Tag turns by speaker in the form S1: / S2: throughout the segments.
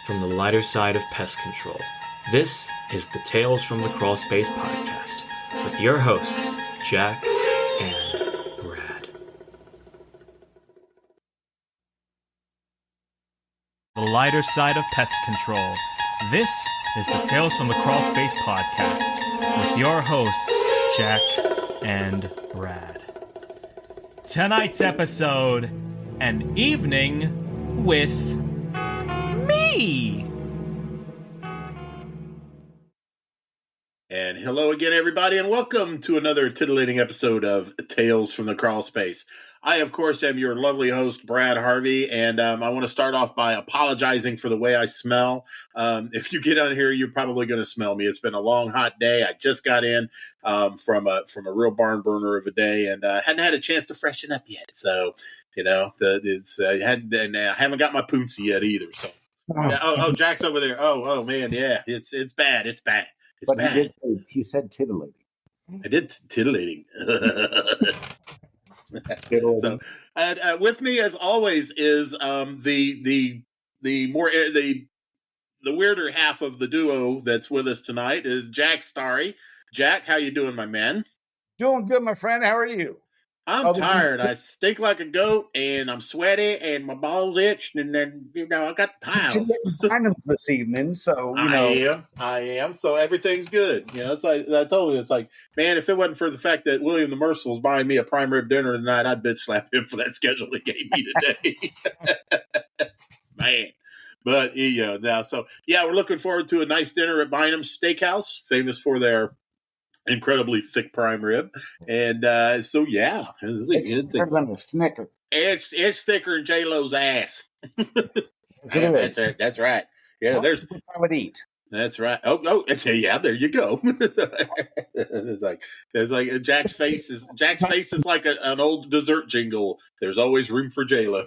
S1: from the lighter side of pest control. This is the Tales from the Crawl Space podcast with your hosts, Jack and Brad.
S2: The lighter side of pest control. This is the Tales from the Crawl Space podcast with your hosts, Jack and Brad. Tonight's episode, an evening with me.
S3: And hello again, everybody, and welcome to another titillating episode of Tales from the Crawl Space. I, of course, am your lovely host, Brad Harvey, and I want to start off by apologizing for the way I smell. If you get on here, you're probably going to smell me. It's been a long, hot day. I just got in from a real barn burner of a day, and hadn't had a chance to freshen up yet. So, you know, I haven't got my poonsie yet either. So, Jack's over there. Oh, man, yeah, it's bad. It's bad. It's
S4: but
S3: bad.
S4: He said titillating.
S3: I did titillating. So, with me as always is the weirder half of the duo that's with us tonight is Jack Starry. Jack, how you doing, my man?
S4: Doing good, my friend. How are you?
S3: I'm tired. I stink like a goat, and I'm sweaty, and my balls itch, and then I got piles.
S4: Kind of this evening, so
S3: I am. So everything's good. It's like I told you. It's like, man, if it wasn't for the fact that William the Merciful's buying me a prime rib dinner tonight, I'd bitch slap him for that schedule he gave me today. Man. But now, so yeah, we're looking forward to a nice dinner at Bynum's Steakhouse, famous for their incredibly thick prime rib, and so yeah,
S4: it's thicker than a Snicker.
S3: It's thicker than J-Lo's ass. That's right. Yeah, there's
S4: I would eat.
S3: That's right. Oh, yeah. There you go. it's like Jack's face is like an old dessert jingle. There's always room for J-Lo.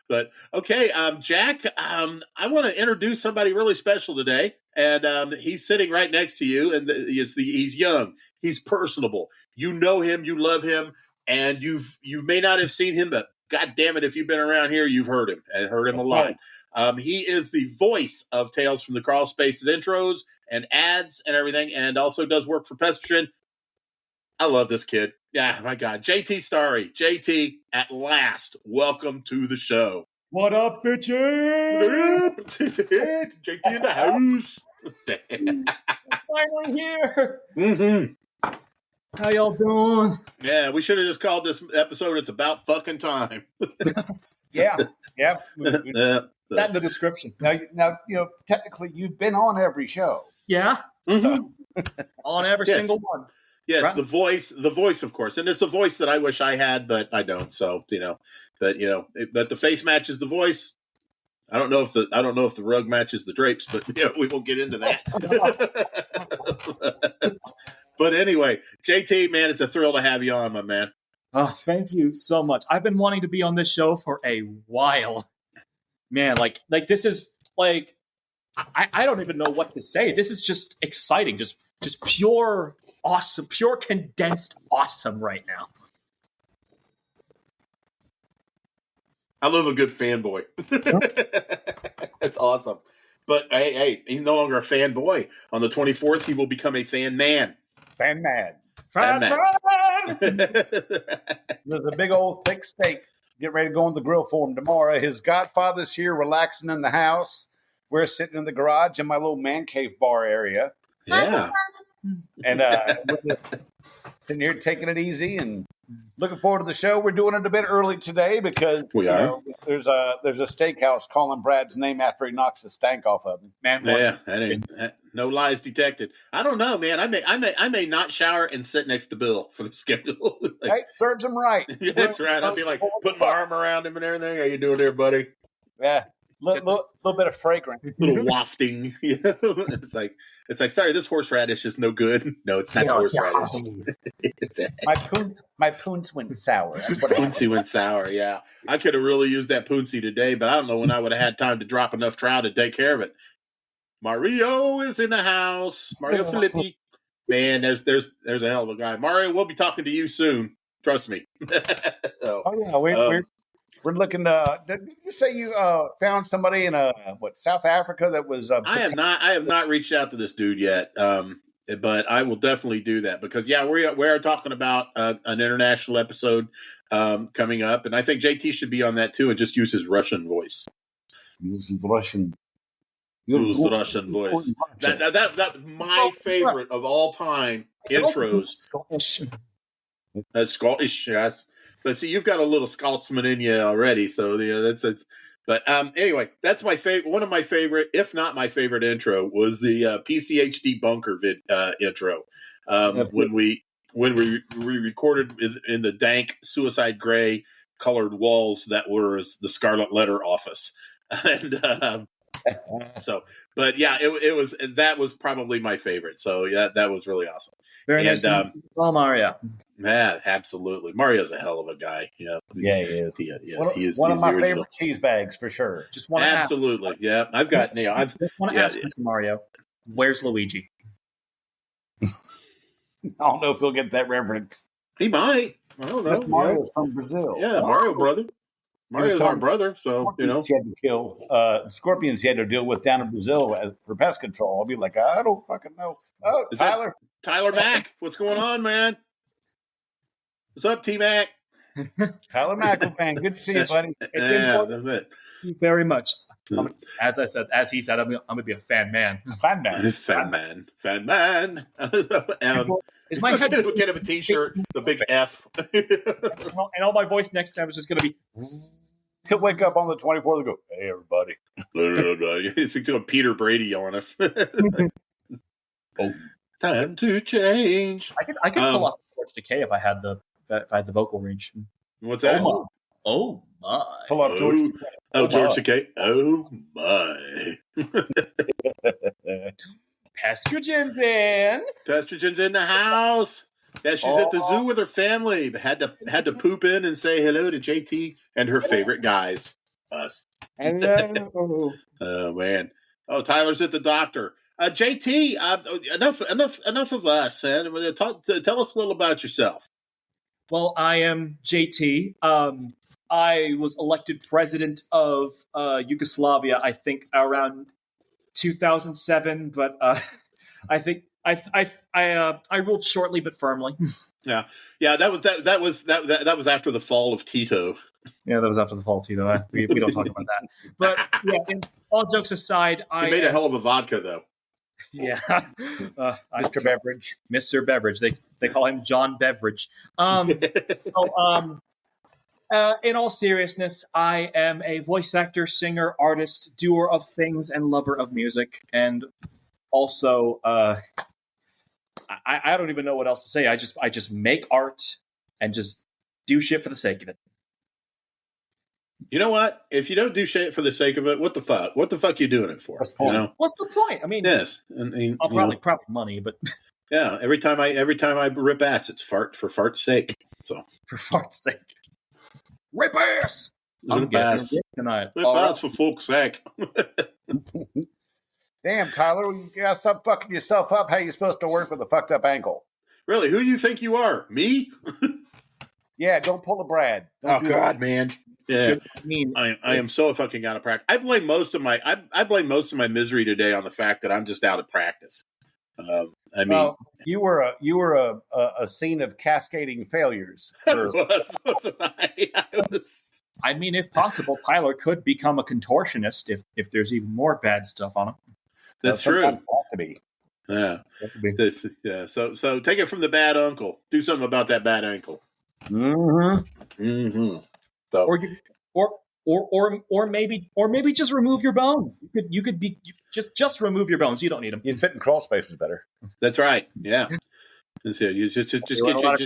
S3: But okay, Jack, I want to introduce somebody really special today, and he's sitting right next to you, and he's young, he's personable, you know him, you love him, and you may not have seen him, but God damn it, if you've been around here, you've heard him, and heard him a lot. He is the voice of Tales from the Crawl Space's intros and ads and everything, and also does work for Pestogen. I love this kid. Yeah, my God. JT Starry. JT, at last, welcome to the show.
S2: What up, bitches?
S3: JT in the house.
S2: Finally here.
S3: Mm-hmm.
S2: How y'all doing?
S3: Yeah, we should have just called this episode It's About Fucking Time.
S4: Yeah.
S2: That in the description.
S4: Now, technically you've been on every show.
S2: Yeah.
S3: Mm-hmm.
S4: So.
S2: On every single one.
S3: Yes,
S4: right.
S3: the voice, of course, and it's the voice that I wish I had, but I don't. So but the face matches the voice. I don't know if the rug matches the drapes, but we won't get into that. But anyway, JT, man, it's a thrill to have you on, my man.
S2: Oh, thank you so much. I've been wanting to be on this show for a while, man. Like this is like I don't even know what to say. This is just exciting. Just pure awesome, pure condensed awesome right now.
S3: I love a good fanboy. That's awesome. But hey, he's no longer a fanboy. On the 24th, he will become a fan man.
S4: Fan mad.
S3: Fan man.
S4: There's a big old thick steak. Get ready to go on the grill for him tomorrow. His godfather's here relaxing in the house. We're sitting in the garage in my little man cave bar area.
S3: Yeah.
S4: And we're just sitting here taking it easy and looking forward to the show. We're doing it a bit early today because there's a steakhouse calling Brad's name after he knocks the stank off of him. Man,
S3: no lies detected. I don't know, man. I may not shower and sit next to Bill for the schedule.
S4: Hey, serves him right.
S3: Yeah, that's right. I'll be like putting my arm around him and everything. How you doing there, buddy?
S4: Yeah. Little bit of fragrance,
S3: little wafting. It's like sorry, this horseradish is no good. No, it's not horseradish.
S4: my poons went sour. That's what
S3: Poonsy went sour. Yeah, I could have really used that poonsy today, but I don't know when I would have had time to drop enough trout to take care of it. Mario is in the house. Mario Filippi. Man, there's a hell of a guy. Mario, we'll be talking to you soon. Trust me.
S4: We're We're looking. Did you say you found somebody in South Africa that was?
S3: I have not reached out to this dude yet. But I will definitely do that because we are talking about an international episode coming up, and I think JT should be on that too, and just use his Russian voice.
S4: Use his Russian.
S3: Use the Russian voice. That my favorite of all time intros.
S4: Scottish.
S3: That's Scottish, yes. But see, you've got a little Scotsman in you already, so that's. But anyway, that's my favorite. One of my favorite, if not my favorite intro, was the PCHD bunker intro. When we recorded in the dank suicide gray colored walls that were the Scarlet Letter office, and that was probably my favorite. So yeah, that was really awesome.
S5: Very nice. Mario.
S3: Yeah, absolutely. Mario's a hell of a guy. Yeah,
S4: he is.
S3: He is
S4: one of my favorite cheese bags for sure.
S5: Just want to
S3: absolutely. Yeah, I've got. I
S5: just want to ask Mr. Mario, where's Luigi?
S4: I don't know if he'll get that reference.
S3: He might. I don't know.
S4: Mario's from Brazil.
S3: Yeah, Mario brother. Mario's our brother, so
S4: he had to kill scorpions. He had to deal with down in Brazil for pest control. I'll be like, I don't fucking know. Oh,
S3: is
S4: Tyler
S3: Mack, what's going on, man? What's up, T Mac?
S4: Tyler Mack, man, good to see you, buddy.
S3: It's important. That's it.
S5: Thank you very much. As he said, I'm gonna be a fan man.
S4: Fan man.
S5: Is my head
S3: we'll get him a T-shirt, the big F,
S5: and all my voice next time is just gonna be.
S4: He'll wake up on the 24th and go, "Hey, everybody!"
S3: He's doing Peter Brady on us. Oh, time to change.
S5: I could pull off George Takei if I had the vocal range.
S3: What's that?
S5: Oh my!
S4: Pull off George.
S3: George Takei. Oh my!
S5: Pastrogen's in.
S3: Pastrogen's in the house. Yeah, she's at the zoo with her family. Had to poop in and say hello to JT and her favorite guys. Us.
S5: Hello.
S3: Oh man. Oh, Tyler's at the doctor. JT, enough of us. Man. Tell us a little about yourself.
S5: Well, I am JT. I was elected president of Yugoslavia, I think, around 2007. But I think I ruled shortly but firmly.
S3: Yeah. That was after the fall of Tito.
S5: Yeah, that was after the fall of Tito. We don't talk about that. But yeah, all jokes aside,
S3: I made a hell of a vodka though.
S5: Yeah, Mr. Beverage. They call him John Beverage. In all seriousness, I am a voice actor, singer, artist, doer of things, and lover of music. And also, I don't even know what else to say. I just make art and just do shit for the sake of it.
S3: You know what? If you don't do shit for the sake of it, what the fuck? What the fuck are you doing it for?
S5: You know? What's the point? I mean,
S3: yes,
S5: I'll probably money, but
S3: yeah. Every time I rip ass, it's for fart's sake. So
S5: for fart's sake, rip ass.
S3: Rip ass tonight. Rip ass for fuck's sake.
S4: Damn, Tyler, you gotta stop fucking yourself up. How you supposed to work with a fucked up ankle?
S3: Really? Who do you think you are? Me?
S4: Yeah, don't pull a Brad.
S3: Don't God, man. Yeah, I am so fucking out of practice. I blame most of my misery today on the fact that I'm just out of practice.
S4: You were a scene of cascading failures.
S3: Wasn't I?
S5: I mean, if possible, Tyler could become a contortionist if there's even more bad stuff on him.
S3: That's true.
S4: To be.
S3: Yeah. So take it from the bad uncle. Do something about that bad ankle.
S4: Mm-hmm.
S3: Mm-hmm. So.
S5: Or maybe just remove your bones. You could just remove your bones. You don't need them.
S4: You'd fit in crawl spaces better.
S3: That's right. Yeah. So you just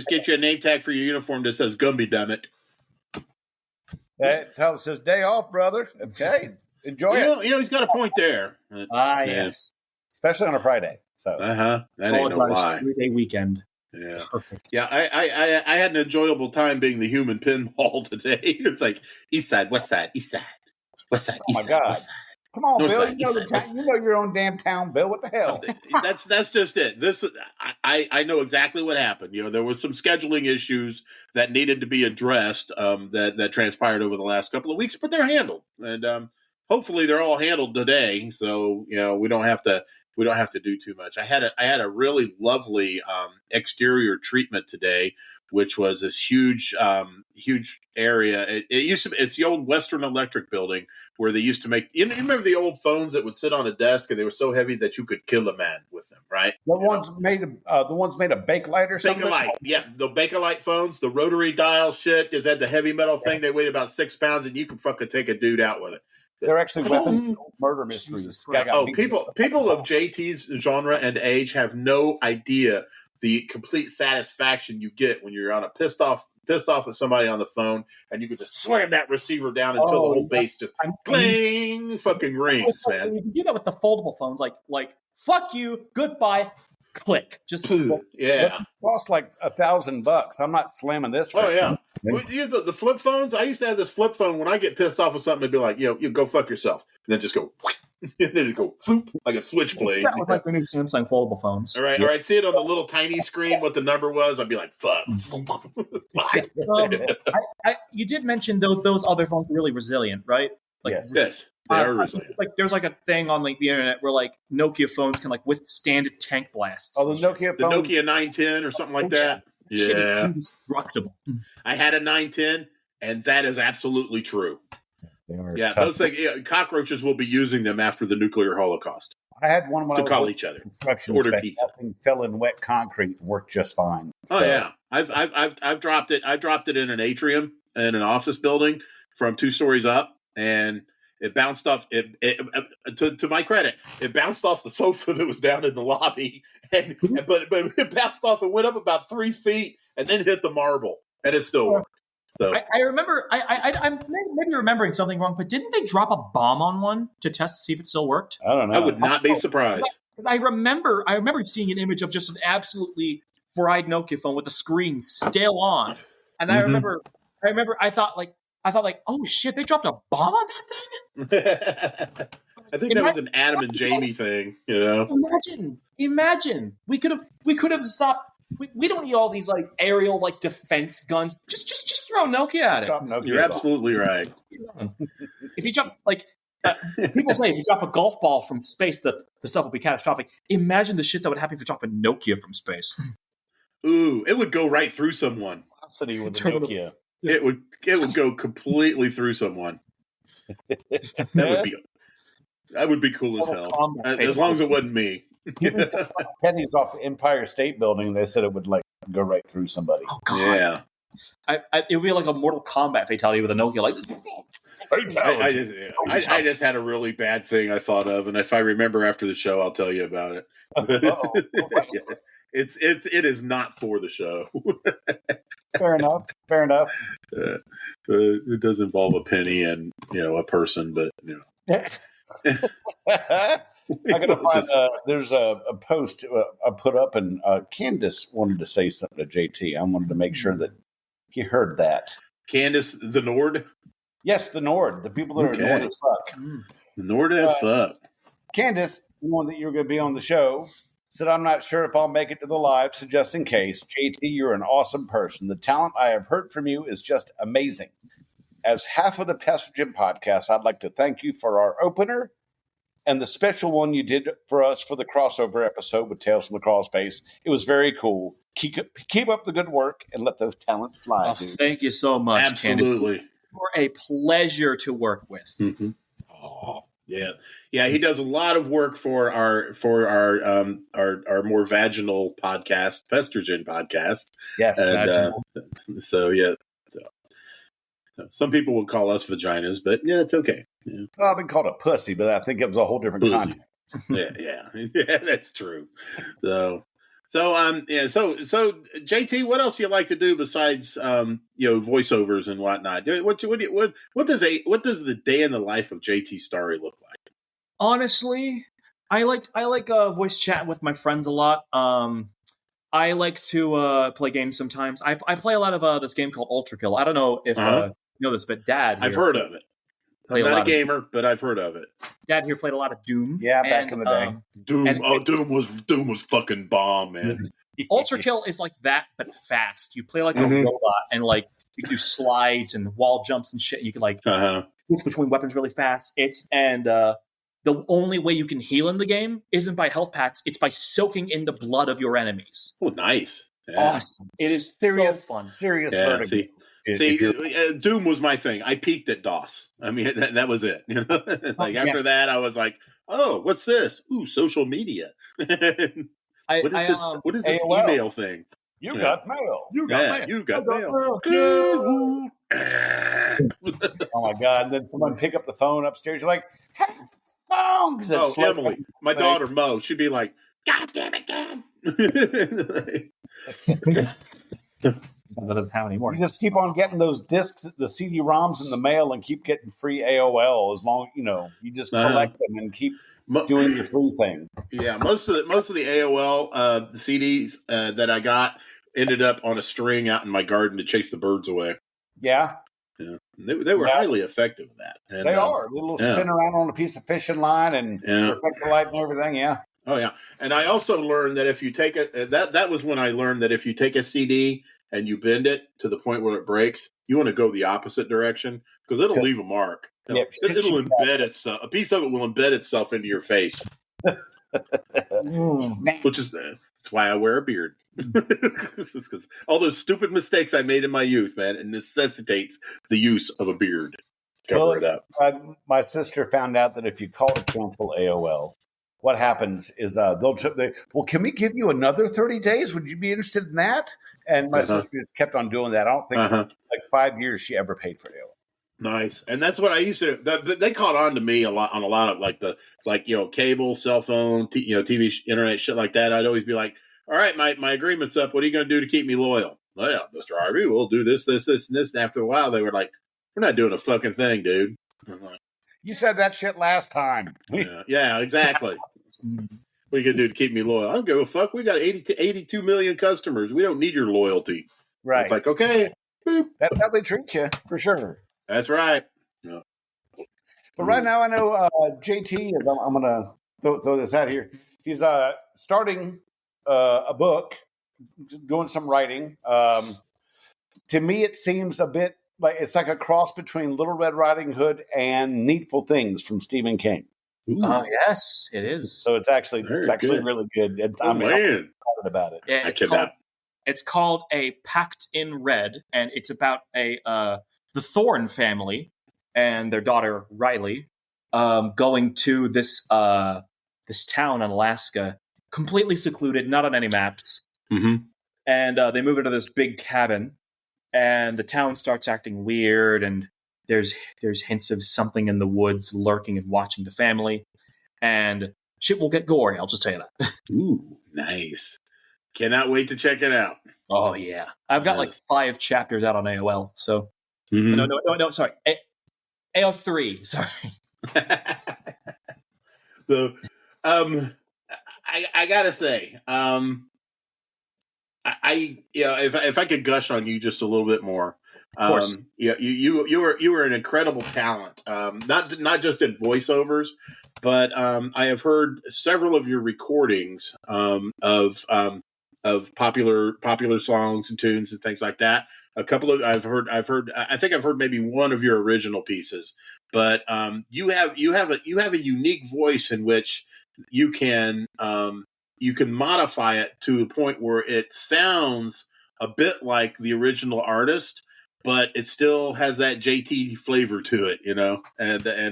S3: get you a name tag for your uniform that says Gumby, damn it.
S4: Tyler says day off, brother. Okay, enjoy it.
S3: You know he's got a point there.
S5: Yes,
S4: especially on a Friday. So
S3: that ain't no lie.
S5: 3-day weekend.
S3: Yeah,
S5: perfect.
S3: Yeah, I had an enjoyable time being the human pinball today. It's like East Side, West Side, East Side, West Side, East Side, West Side.
S4: Come on,
S3: North
S4: Bill.
S3: side,
S4: You know
S3: east
S4: the
S3: side,
S4: town. You know your own damn town, Bill. What the hell?
S3: That's just it. I know exactly what happened. There was some scheduling issues that needed to be addressed that transpired over the last couple of weeks, but they're handled, and hopefully they're all handled today. So we don't have to do too much. I had a really lovely exterior treatment today, which was this huge area. It's the old Western Electric building where they used to make. You remember the old phones that would sit on a desk and they were so heavy that you could kill a man with them, right?
S4: The ones made of Bakelite or something.
S3: Bakelite, yeah, the Bakelite phones, the rotary dial shit. It had the heavy metal thing. They weighed about 6 pounds, and you could fucking take a dude out with it.
S4: They're actually weapons, murder mysteries.
S3: People of JT's genre and age have no idea the complete satisfaction you get when you're on a pissed off at somebody on the phone, and you can just slam that receiver down until the whole base just cling fucking rings, man.
S5: You can do that with the foldable phones, like fuck you, goodbye, click. Just
S3: yeah.
S4: It costs like $1,000. I'm not slamming this.
S3: Oh yeah. The flip phones. I used to have this flip phone. When I get pissed off with something, it'd be like, you go fuck yourself, and then just go, and then it go floop, like a switchblade.
S5: That was like the new Samsung foldable phones.
S3: All right, see it on the little tiny screen what the number was. I'd be like, fuck.
S5: You did mention those other phones are really resilient, right? Like,
S3: yes, they are resilient.
S5: Like there's like a thing on like the internet where like Nokia phones can like withstand tank blasts.
S4: Oh, the Nokia phone?
S3: The Nokia 910 or something like that. Yeah,
S5: indestructible.
S3: I had a 910, and that is absolutely true. Yeah, those things. Cockroaches will be using them after the nuclear holocaust.
S4: I had one when
S3: to call each other.
S4: Order pizza. Nothing fell in wet concrete and worked just fine.
S3: Oh yeah, I've dropped it. I dropped it in an atrium in an office building from 2 stories up, and it bounced off. To my credit, it bounced off the sofa that was down in the lobby, but it bounced off and went up about 3 feet, and then hit the marble, and it still worked. So
S5: I remember. I'm maybe remembering something wrong, but didn't they drop a bomb on one to test to see if it still worked?
S4: I don't know.
S3: I would not be surprised.
S5: Because I remember seeing an image of just an absolutely fried Nokia phone with the screen still on, and I remember. I thought like, oh shit, they dropped a bomb on that thing.
S3: I think that was an Adam and Jamie thing.
S5: Imagine we could have stopped. We don't need all these like aerial like defense guns. Just throw Nokia at it.
S3: You're absolutely right.
S5: If you drop like people say, if you drop a golf ball from space, the stuff will be catastrophic. Imagine the shit that would happen if you drop a Nokia from space.
S3: Ooh, it would go right through someone.
S4: Velocity with the Nokia.
S3: It would go completely through someone. That would be cool as hell. As long as it wasn't me.
S4: Even some pennies off the Empire State Building, they said it would like go right through somebody.
S5: Oh, God.
S3: Yeah.
S5: It would be like a Mortal Kombat fatality with a Nokia. Like,
S3: I just had a really bad thing I thought of, and if I remember after the show, I'll tell you about it. It is not for the show.
S4: Fair enough.
S3: It does involve a penny and a person, but
S4: I gotta find. There's a post I put up, and Candace wanted to say something to JT. I wanted to make sure that he heard that.
S3: Candace, the Nord.
S4: Yes, the Nord. The people that are Nord as fuck.
S3: The Nord as fuck.
S4: Candace, the one that you're going to be on the show, said, "I'm not sure if I'll make it to the live, so just in case, JT, you're an awesome person. The talent I have heard from you is just amazing. As half of the Pastor Jim podcast, I'd like to thank you for our opener and the special one you did for us for the crossover episode with Tales from the Crawl Space. It was very cool. Keep up the good work and let those talents fly, dude."
S5: Thank you so much,
S3: Absolutely.
S5: Candace. You're a pleasure to work with.
S3: Mm-hmm. Oh, yeah. He does a lot of work for our more vaginal podcast, Pestrogen podcast.
S4: Yes,
S3: and so some people would call us vaginas, but yeah, it's okay. Yeah.
S4: Well, I've been called a pussy, but I think it was a whole different context.
S3: yeah, that's true. So JT, what else do you like to do besides voiceovers and whatnot? What does the day in the life of JT Starry look like?
S5: Honestly, I like voice chat with my friends a lot. I like to play games sometimes. I play a lot of this game called Ultra Kill. I don't know if you know this, but Dad here,
S3: I've heard of it. I'm not a gamer, but I've heard of it.
S5: dad here played a lot of Doom.
S4: Yeah, back in the day.
S3: Doom was fucking bomb, man.
S5: Ultra Kill is like that, but fast. You play like a robot, and like you can do slides and wall jumps and shit. You can like switch between weapons really fast. The only way you can heal in the game isn't by health packs. It's by soaking in the blood of your enemies.
S3: Oh, nice. Yeah.
S5: Awesome. It is serious fun.
S4: Serious
S3: Yeah,
S4: vertigo.
S3: See, Doom was my thing. I peaked at DOS. I mean, that was it. You know, after that, I was like, "Oh, what's this? Ooh, social media. What is this
S4: AOL.
S3: email thing?
S4: You got mail.
S3: You got mail.
S4: Oh my God! And then someone pick up the phone upstairs. You're like, "Hey, phone!" 'Cause it's like-
S3: Emily, my daughter Mo, she'd be like, "God damn it, Dad!"
S5: That doesn't have any more.
S4: You just keep on getting those discs, the CD-ROMs in the mail, and keep getting free AOL as long you just collect them and keep doing your free thing.
S3: Yeah, most of the AOL CDs that I got ended up on a string out in my garden to chase the birds away.
S4: Yeah.
S3: Yeah, they were highly effective at that. And,
S4: they are. A little spin around on a piece of fishing line and perfect the light and everything. Yeah.
S3: Oh yeah, and I also learned that if you take that was when I learned that if you take a CD and you bend it to the point where it breaks, you want to go the opposite direction because it'll leave a mark. It'll embed itself. A piece of it will embed itself into your face. Which is that's why I wear a beard. Because all those stupid mistakes I made in my youth, man, it necessitates the use of a beard. Cover it up.
S4: My sister found out that if you call to cancel AOL, what happens is can we give you another 30 days? Would you be interested in that? And my sister just kept on doing that. I don't think like 5 years she ever paid for AOL.
S3: Nice, and that's what I used to. They caught on to me a lot on a lot of cable, cell phone, TV, internet, shit like that. I'd always be like, "All right, my agreement's up. What are you going to do to keep me loyal?" Well, yeah, Mr. Harvey, we'll do this, and this. And after a while, they were like, "We're not doing a fucking thing, dude." I'm like,
S4: you said that shit last time.
S3: Yeah, exactly. What are you going to do to keep me loyal? I don't give a fuck. We got 82 million customers. We don't need your loyalty.
S4: Right.
S3: It's like, okay. Boop.
S4: That's how they treat you, for sure.
S3: That's right. Yeah.
S4: But right now, I know JT is. I'm going to throw this out here. He's starting a book, doing some writing. To me, it seems a bit like it's like a cross between Little Red Riding Hood and Needful Things from Stephen King.
S5: Oh yes, it is.
S4: So it's actually really good. And, I'm excited about it.
S5: Yeah, it's called A Pact in Red, and it's about the Thorne family and their daughter Riley going to this town in Alaska, completely secluded, not on any maps.
S3: Mm-hmm.
S5: And they move into this big cabin, and the town starts acting weird, and there's hints of something in the woods lurking and watching the family, and shit will get gory. I'll just tell you that.
S3: Ooh, nice! Cannot wait to check it out.
S5: Oh yeah, I've got like 5 chapters out on AOL. So no, sorry, AO3. Sorry.
S3: So, I gotta say, if I could gush on you just a little bit more,
S5: of course.
S3: You were an incredible talent, not just in voiceovers, but I have heard several of your recordings of popular songs and tunes and things like that. A couple of I think I've heard maybe one of your original pieces, but you have a unique voice in which you can modify it to the point where it sounds a bit like the original artist, but it still has that JT flavor to it, and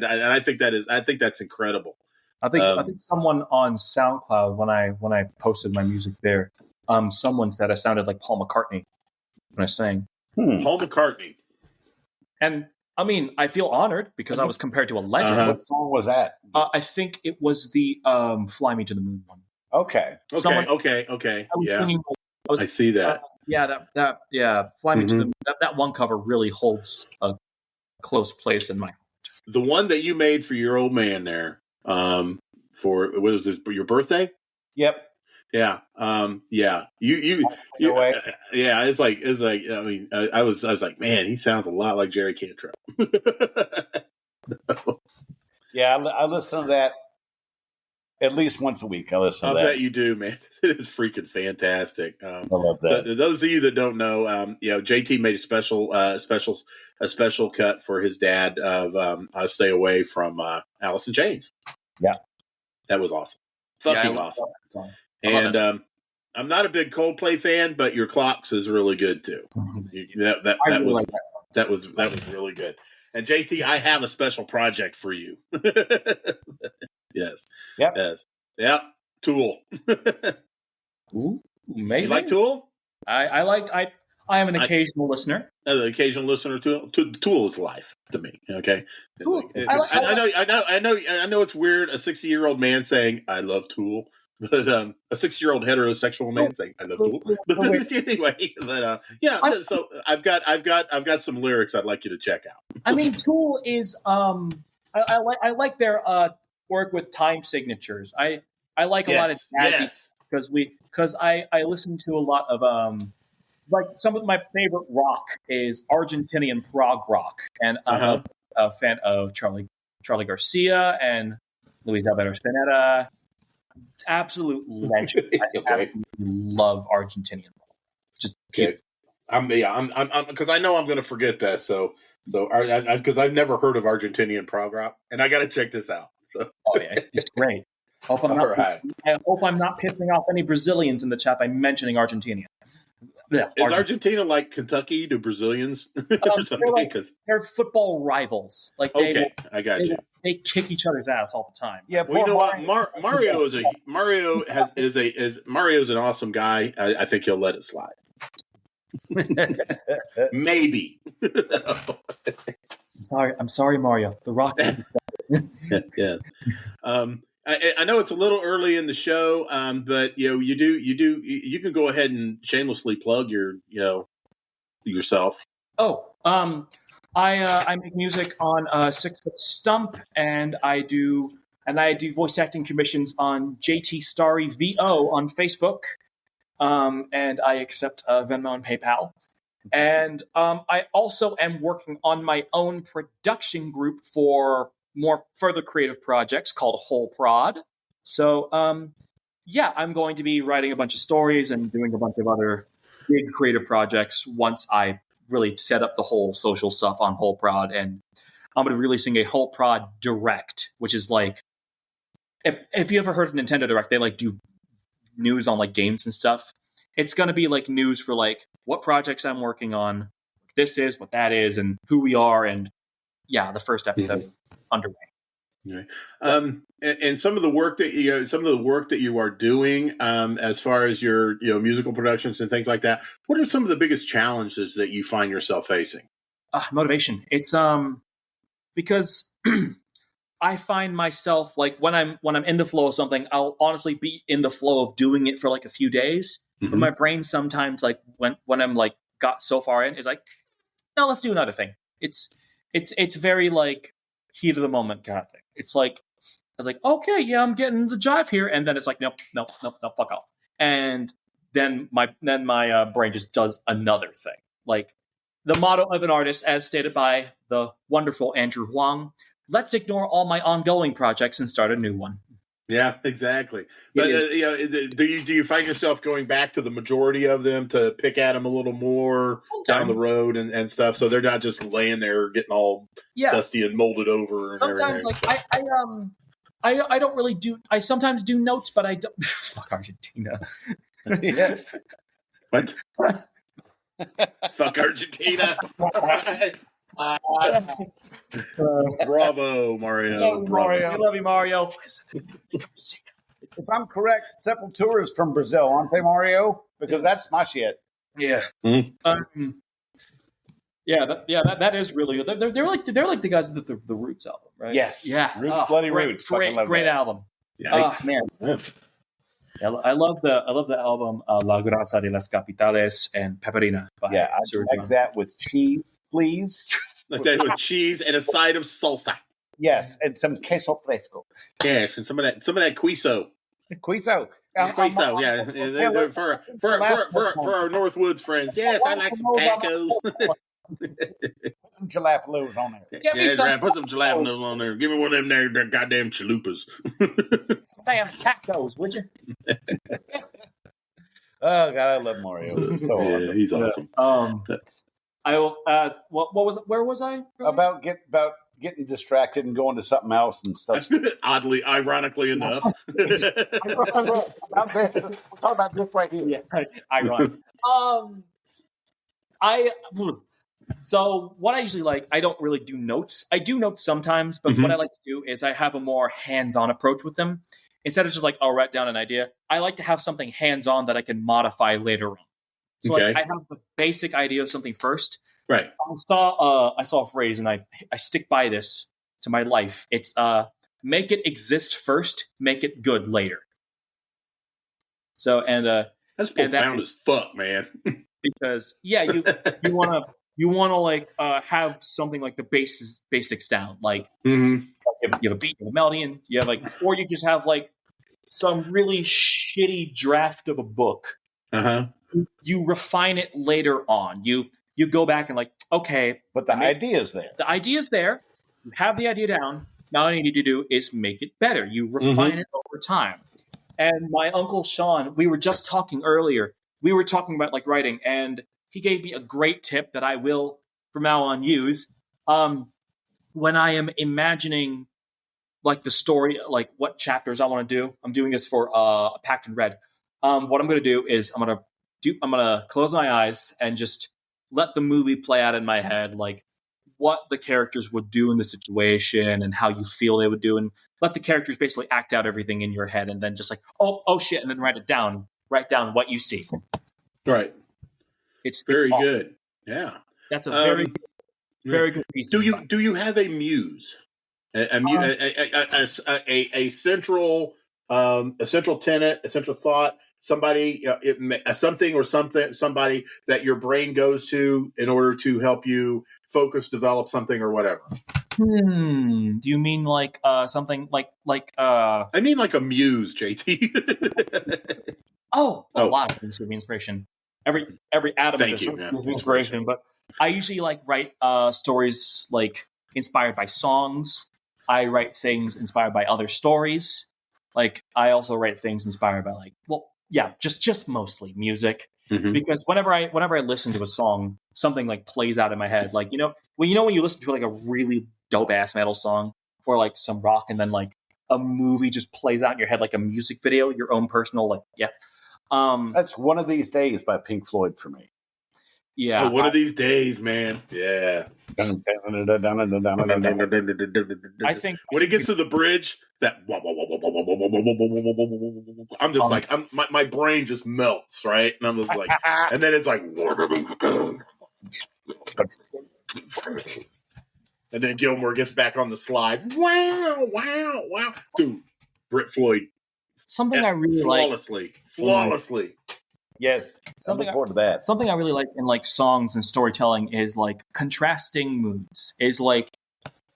S3: I think that's incredible.
S5: I think someone on SoundCloud when I posted my music there, someone said I sounded like Paul McCartney when I sang.
S3: Paul McCartney. And
S5: I mean, I feel honored because I was compared to a legend.
S4: What song was that?
S5: I think it was the "Fly Me to the Moon" one.
S3: Okay. Okay. I see that.
S5: Fly Me to the Moon. That one cover really holds a close place in my heart.
S3: The one that you made for your old man there, for what is this? Your birthday?
S4: Yep.
S3: Yeah. It's like. I mean, I was like, man, he sounds a lot like Jerry Cantrell.
S4: Yeah, Yeah, I listen to that at least once a week. I listen to that.
S3: I bet you do, man. It is freaking fantastic.
S4: I love that.
S3: So those of you that don't know, JT made a special cut for his dad of "Stay Away from Alice in Chains."
S4: Yeah,
S3: that was awesome, fucking awesome. And I'm not a big Coldplay fan, but your Clocks is really good too. That was really good. And JT, I have a special project for you. Yes.
S4: Yep.
S3: Yes. Yep. Tool.
S5: Ooh, maybe.
S3: You like Tool?
S5: I am an occasional listener.
S3: An occasional listener to Tool is life to me. Okay.
S5: Tool.
S3: I know it's weird. A 60-year-old man saying I love Tool, but a 60-year-old heterosexual man saying I love Tool. But anyway, so I've got some lyrics I'd like you to check out.
S5: I mean, Tool is I like their work with time signatures. I like a lot of because I listen to a lot of like some of my favorite rock is Argentinian prog rock, and I'm a fan of Charlie Garcia and Luis Alberto Spinetta. Absolute legend. I absolutely love Argentinian rock. Just
S3: I'm because I know I'm going to forget that. So because I've never heard of Argentinian prog rock, and I got to check this out. So
S5: it's great. I hope I'm not pissing off any Brazilians in the chat by mentioning Argentina. Yeah,
S3: is Argentina like Kentucky to Brazilians?
S5: They're football rivals. Like
S3: I got you.
S5: They kick each other's ass all the time.
S3: Yeah, well, you know what? Mario's an awesome guy. I think he'll let it slide. Maybe.
S5: I'm sorry, Mario. The Rock.
S3: Yes. I know it's a little early in the show, but you can go ahead and shamelessly plug yourself.
S5: I make music on 6 Foot Stump, and I do voice acting commissions on JT Starry VO on Facebook, and I accept Venmo and PayPal. And I also am working on my own production group for more further creative projects called Whole Prod. So, I'm going to be writing a bunch of stories and doing a bunch of other big creative projects once I really set up the whole social stuff on Whole Prod. And I'm going to be releasing a Whole Prod Direct, which is like, if you ever heard of Nintendo Direct, they like do news on like games and stuff. It's going to be like news for like what projects I'm working on, this is, what that is, and who we are, and the first episode is underway.
S3: Okay. And some of the work that you are doing, as far as your musical productions and things like that, what are some of the biggest challenges that you find yourself facing?
S5: Motivation. It's because I find myself like when I'm in the flow of something, I'll honestly be in the flow of doing it for like a few days. Mm-hmm. But my brain sometimes, like when I'm like got so far in, is like, no, let's do another thing. It's very like heat of the moment kind of thing. It's like I was like, okay, yeah, I'm getting the jive here, and then it's like, nope, fuck off. And then my brain just does another thing. Like the motto of an artist, as stated by the wonderful Andrew Huang: let's ignore all my ongoing projects and start a new one.
S3: Yeah, exactly. But do you find yourself going back to the majority of them to pick at them a little more down the road and stuff, so they're not just laying there getting all dusty and molded over? And
S5: sometimes,
S3: everything.
S5: Like I don't really do. I sometimes do notes, but I don't. Fuck Argentina.
S3: Yeah. What? Fuck Argentina. Bravo, Mario.
S5: I love you, Mario.
S4: If I'm correct, Sepultura is from Brazil, aren't they, Mario? Because that's my shit.
S5: Yeah. Mm-hmm. That is really good. They're like the guys that the Roots album, right?
S4: Yes.
S5: Yeah.
S4: Roots, Bloody Roots.
S5: Great album.
S3: Yeah.
S5: Man. Yeah, I love the album La Grasa de las Capitales and Pepperina.
S4: Yeah, I like that with cheese, please.
S3: Like that with cheese and a side of salsa.
S4: Yes, and some queso fresco.
S3: Yes, and some of that queso.
S4: Queso.
S3: Queso, yeah. For our Northwoods friends. Yes, I like some tacos.
S4: some jalapenos on there.
S5: Give me some
S3: put some jalapenos on there. Give me one of them there goddamn chalupas.
S5: damn tacos, would you?
S4: Oh God, I love Mario. So
S3: yeah, he's awesome.
S5: I will. What was it? Where was I?
S4: about getting distracted and going to something else and stuff.
S3: Oddly, ironically enough.
S4: I'm talking about this right here.
S5: Yeah, ironic. So what I usually like, I don't really do notes. I do notes sometimes, but what I like to do is I have a more hands-on approach with them. Instead of just like, I'll write down an idea, I like to have something hands-on that I can modify later on. So like, I have the basic idea of something first.
S3: Right.
S5: I saw a phrase, and I stick by this to my life. It's make it exist first, make it good later. So
S3: that's profound as fuck, man.
S5: Because you want to like have something like the basics down, like you have a beat, you have a melody, and you have like, or you just have like some really shitty draft of a book. You refine it later on. You go back and like, okay,
S4: but the idea's there.
S5: The idea's there. You have the idea down. Now all you need to do is make it better. You refine it over time. And my uncle Sean, we were just talking earlier. We were talking about like writing, and he gave me a great tip that I will from now on use. When I am imagining like the story, like what chapters I want to do, I'm doing this for a Pact in Red. What I'm going to do is I'm going to close my eyes and just let the movie play out in my head, like what the characters would do in the situation and how you feel they would do, and let the characters basically act out everything in your head, and then just like, oh shit, and then write down what you see.
S3: Right.
S5: It's
S3: very
S5: awesome.
S3: good. Yeah.
S5: That's a very good piece.
S3: Do you have a muse? A central tenet, a central thought, somebody, somebody that your brain goes to in order to help you focus, develop something or whatever.
S5: Do you mean like something like
S3: I mean like a muse, JT.
S5: A lot of things give me inspiration. Every atom gives me inspiration, but I usually like write stories like inspired by songs. I write things inspired by other stories. Like I also write things inspired by just mostly music. Because whenever I listen to a song, something like plays out in my head. Like when you listen to like a really dope ass metal song or like some rock, and then like a movie just plays out in your head like a music video, your own personal
S3: That's
S4: One of These Days by Pink Floyd for me.
S5: Yeah.
S3: One of these days, man. Yeah.
S5: I think
S3: when it gets to the bridge, that I'm just like, my brain just melts, right? And I'm just like, and then it's like, and then Gilmore gets back on the slide. Wow. Dude, Brit Floyd.
S5: Something I really
S3: flawlessly.
S4: Yes, I'm looking forward to that.
S5: Something I really like in like songs and storytelling is like contrasting moods. Is like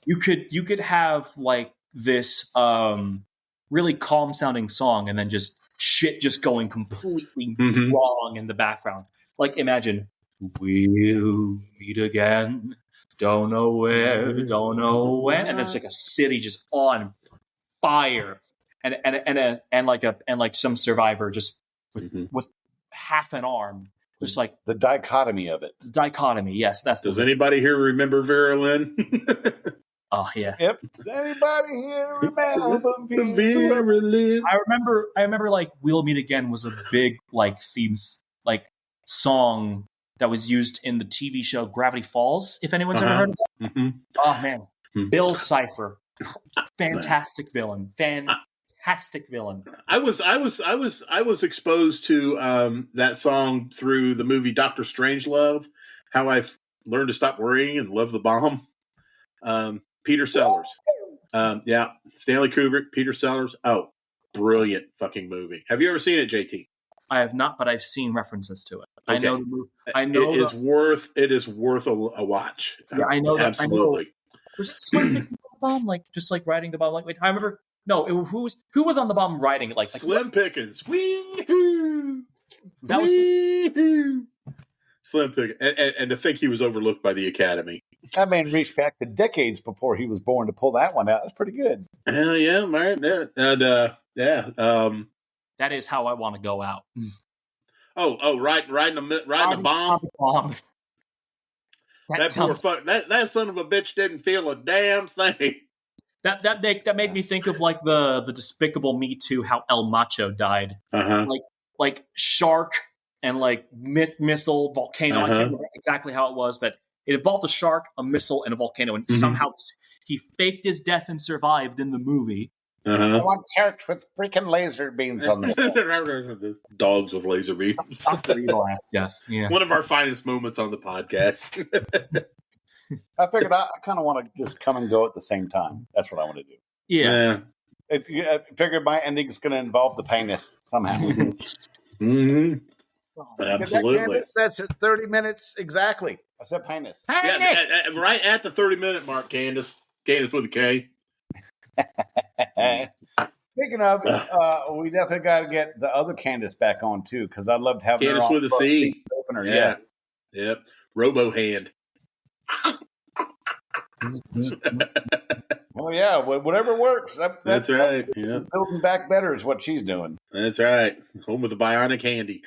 S5: you could have like this really calm sounding song, and then just shit just going completely wrong in the background. Like imagine we'll meet again, don't know where, don't know when, and it's like a city just on fire, and like some survivor just with half an arm, just like
S4: the dichotomy of it.
S5: Dichotomy, yes.
S3: Does anybody here remember Vera Lynn?
S5: Oh yeah.
S4: Yep. Does anybody here remember
S3: Vera Lynn?
S5: I remember like "We'll Meet Again" was a big like themes like song that was used in the TV show Gravity Falls. If anyone's ever heard of that. Oh man, Bill Cipher, fantastic villain.
S3: I was exposed to that song through the movie Dr. Strangelove. How I've learned to stop worrying and love the bomb. Peter Sellers. Stanley Kubrick, Peter Sellers. Oh, brilliant fucking movie. Have you ever seen it, JT?
S5: I have not, but I've seen references to it. Okay. I know the movie.
S3: It is worth a watch.
S5: Yeah, I know that.
S3: Absolutely.
S5: Was it Slim Pickens on the bomb? Like just like riding the bomb? Like wait, I remember. No, who was on the bomb riding it? Like
S3: Slim Pickens. Wee-hoo!
S5: That was
S3: Slim Pickens, and to think he was overlooked by the Academy.
S4: That man reached back to decades before he was born to pull that one out. That's pretty good.
S3: Hell yeah, man. Yeah. And
S5: That is how I want to go out.
S3: Right in the bomb. That poor fuck. That son of a bitch didn't feel a damn thing.
S5: That made me think of like the Despicable Me 2, how El Macho died. Like shark and like missile volcano. I can't remember exactly how it was, but it involved a shark, a missile, and a volcano, and somehow he faked his death and survived in the movie.
S4: I want church with freaking laser beams on them.
S3: Dogs with laser beams.
S5: Dr. Evil ass death. Yeah.
S3: One of our finest moments on the podcast.
S4: I figured I kind of want to just come and go at the same time. That's what I want to do.
S5: Yeah.
S4: I figured my ending is going to involve the penis somehow.
S3: Absolutely.
S4: That's at 30 minutes exactly. I said penis.
S3: Yeah, right at the 30-minute mark, Candace. Candace with a K.
S4: Speaking of, we definitely got to get the other Candace back on too, because I'd love to have
S3: Candace with a C.
S4: Opener.
S3: Yeah.
S4: Yes.
S3: Yep. Robo hand.
S4: Oh yeah, whatever works.
S3: That's right. Yeah.
S4: Building back better is what she's doing.
S3: That's right. Home with the bionic handy.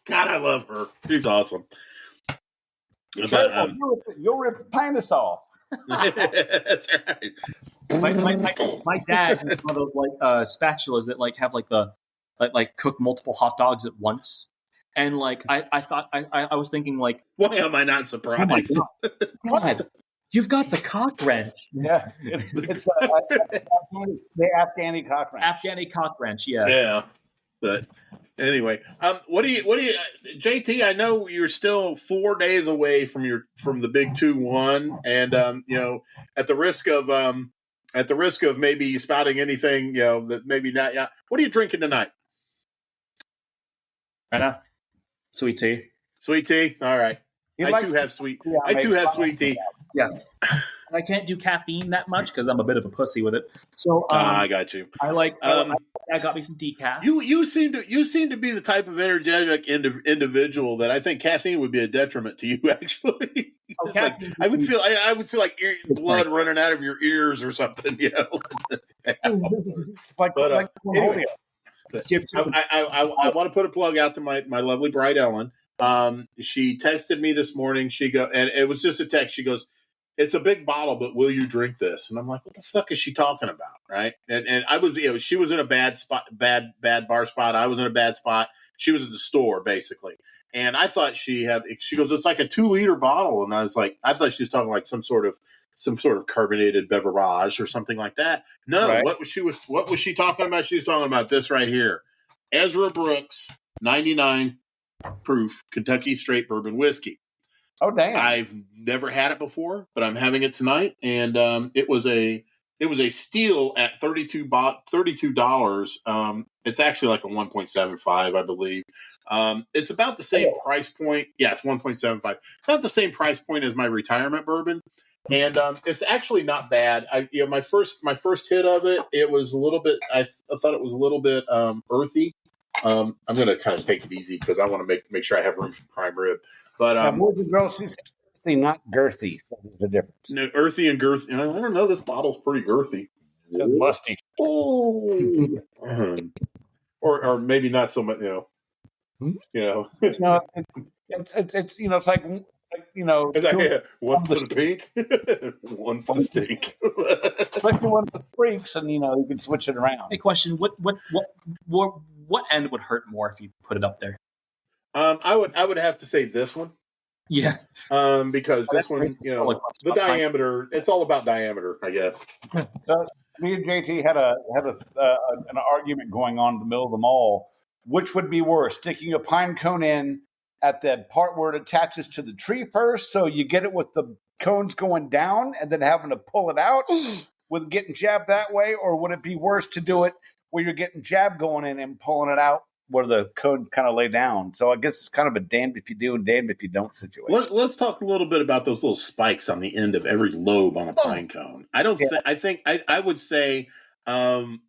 S3: God, I love her. She's awesome.
S4: But, you'll rip the penis off.
S3: That's right.
S5: My dad has one of those like spatulas that like have like the like cook multiple hot dogs at once. And like I thought I was thinking like,
S3: why am I not surprised?
S5: Oh my God, you've got the cock wrench.
S4: Yeah, it's the Afghani cock wrench.
S5: Afghani cock wrench. Yeah.
S3: Yeah. But anyway, what do you, JT? I know you're still 4 days away from the big 2-1, and at the risk of maybe spouting anything, that maybe not. Yeah. What are you drinking tonight?
S5: Right now, sweet tea.
S3: Sweet tea. All right. I too have sweet tea.
S5: Yeah. And I can't do caffeine that much because I'm a bit of a pussy with it. So
S3: I got you.
S5: I got me some decaf.
S3: You seem to be the type of energetic individual that I think caffeine would be a detriment to you. Actually, I would feel like blood running out of your ears or something. Anyway, I want to put a plug out to my lovely bride Ellen. She texted me this morning. And it was just a text. She goes, "It's a big bottle, but will you drink this?" And I'm like, "What the fuck is she talking about?" Right? And I was, she was in a bad spot, bad bar spot. I was in a bad spot. She was at the store basically, and I thought she goes, "It's like a 2-liter bottle," and I was like, I thought she was talking like some sort of carbonated beverage or something like that. No, right. What was she talking about? She was talking about this right here, Ezra Brooks 99 proof Kentucky straight bourbon whiskey.
S4: Oh damn!
S3: I've never had it before, but I'm having it tonight, and it was a steal at $32. It's actually like a 1.75, I believe. It's about the same price point. Yeah, it's 1.75. It's not the same price point as my retirement bourbon, and it's actually not bad. My first hit of it, it was a little bit. I thought it was a little bit earthy. I'm going to kind of take it easy because I want to make sure I have room for prime rib. But
S4: boys and girls, he's not girthy. So there's a difference.
S3: No, earthy and girthy. I don't know. This bottle's pretty girthy.
S4: It's musty.
S3: Oh, or maybe not so much.
S4: It's like
S3: one for the pink, one for the stink.
S4: Let's one for the freaks, and you can switch it around.
S5: Hey, question: What end would hurt more if you put it up there?
S3: I would have to say this one.
S5: Yeah.
S3: Because this one, the diameter. It's all about diameter, I guess.
S4: So me and JT had an argument going on in the middle of the mall. Which would be worse, sticking a pine cone in at the part where it attaches to the tree first, so you get it with the cones going down, and then having to pull it out with getting jabbed that way, or would it be worse to do it where you're getting jab going in and pulling it out where the cones kind of lay down? So I guess it's kind of a damned if you do and damned if you don't situation.
S3: Let's talk a little bit about those little spikes on the end of every lobe on a pine cone. I would say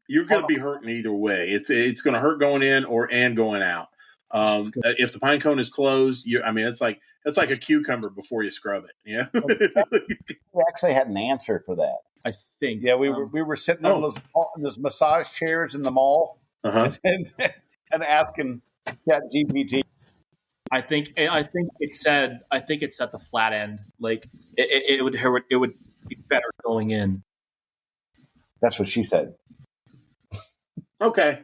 S3: you're going to be hurting either way. It's going to hurt going in and going out. If the pine cone is closed, it's like a cucumber before you scrub it. Yeah,
S4: We actually had an answer for that.
S5: I think.
S4: Yeah, we were sitting on those massage chairs in the mall and asking ChatGPT.
S5: I think it said the flat end. Like it would be better going in.
S4: That's what she said.
S3: Okay.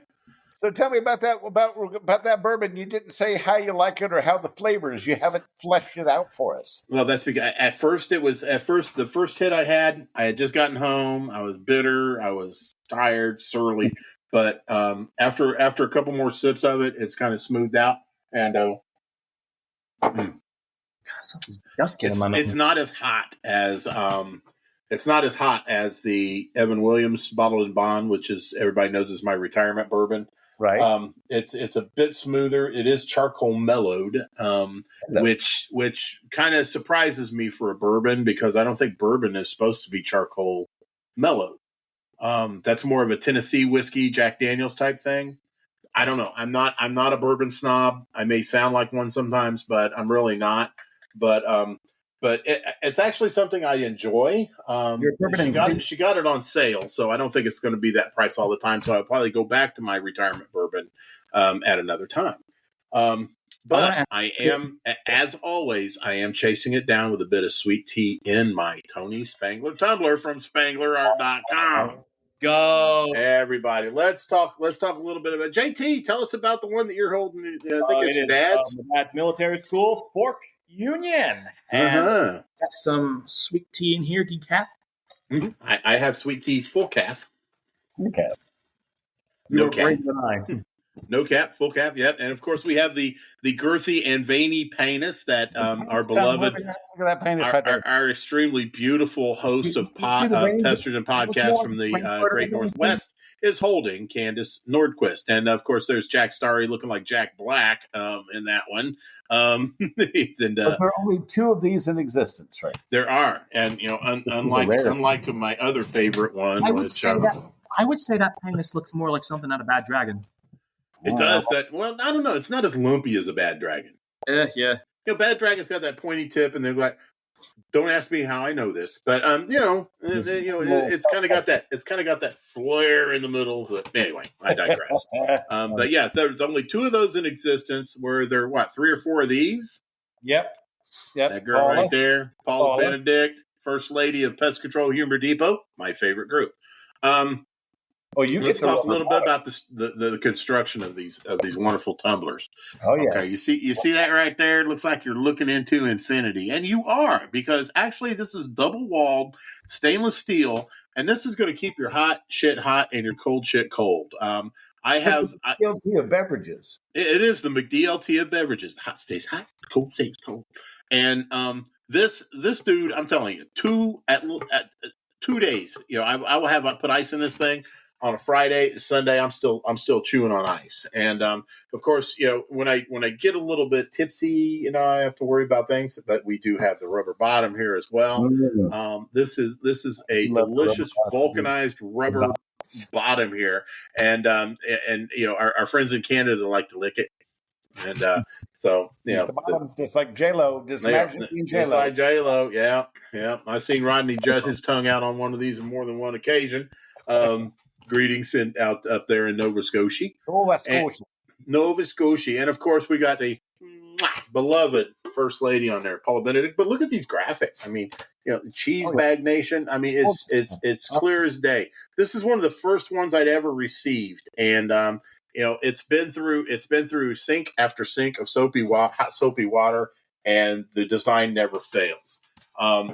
S4: So tell me about that bourbon. You didn't say how you like it or how the flavors. You haven't fleshed it out for us.
S3: Well, that's because the first hit I had just gotten home. I was bitter. I was tired, surly. But after a couple more sips of it, it's kind of smoothed out. And it's not as hot as the Evan Williams Bottled and Bond, which is everybody knows is my retirement bourbon.
S4: Right.
S3: It's a bit smoother. It is charcoal mellowed, which kind of surprises me for a bourbon because I don't think bourbon is supposed to be charcoal mellowed. That's more of a Tennessee whiskey, Jack Daniels type thing. I don't know. I'm not a bourbon snob. I may sound like one sometimes, but I'm really not. But it's actually something I enjoy. She got it on sale, so I don't think it's going to be that price all the time. So I'll probably go back to my retirement bourbon at another time. But I am, as always, I am chasing it down with a bit of sweet tea in my Tony Spangler tumbler from SpanglerArt.com.
S5: Go,
S3: everybody! Let's talk a little bit about JT. Tell us about the one that you're holding. I think it's your dad's
S5: at military school, Fork Union, and got some sweet tea in here, decaf.
S3: Mm-hmm. I have sweet tea full calf.
S4: Okay.
S3: No cap. No cap, full cap, yep. And of course, we have the girthy and veiny Painus that our beloved, our extremely beautiful host of Pesters and Podcasts from the Great Northwest is holding, Candace Nordquist. And of course, there's Jack Starry looking like Jack Black in that one.
S4: But there are only two of these in existence, right?
S3: There are, and unlike my other favorite one,
S5: I would say that Painus looks more like something out of Bad Dragon.
S3: It does that. Well, I don't know. It's not as lumpy as a Bad Dragon.
S5: Yeah.
S3: Bad Dragon's got that pointy tip, and they're like, don't ask me how I know this, but it's kind of got that. It's kind of got that flare in the middle. But anyway, I digress. But yeah, there's only two of those in existence. Were there 3 or 4 of these?
S4: Yep.
S3: That girl right there, Paula Benedict, First Lady of Pest Control Humor Depot, my favorite group. Let's talk a little bit about the construction of these wonderful tumblers.
S4: Oh yes.
S3: Okay, you see that right there? It looks like you're looking into infinity, and you are, because actually this is double walled stainless steel, and this is going to keep your hot shit hot and your cold shit cold.
S4: McDLT of beverages.
S3: It is the McDLT of beverages. Hot stays hot, cold stays cold, and this dude, I'm telling you, at 2 days. I will put ice in this thing. On a Friday, Sunday, I'm still chewing on ice, and of course, when I get a little bit tipsy, I have to worry about things. But we do have the rubber bottom here as well. Mm-hmm. This is a delicious vulcanized rubber bottom here, and our friends in Canada like to lick it, and so
S4: the bottom, just like J-Lo, imagine being J-Lo.
S3: Just like J-Lo, yeah. I've seen Rodney jut his tongue out on one of these on more than one occasion. Greetings out up there in Nova Scotia. Nova Scotia. And of course, we got the beloved First Lady on there, Paula Benedict. But look at these graphics. I mean, Cheese Bag Nation. I mean, it's clear as day. This is one of the first ones I'd ever received. And, it's been through sink after sink of hot soapy water, and the design never fails.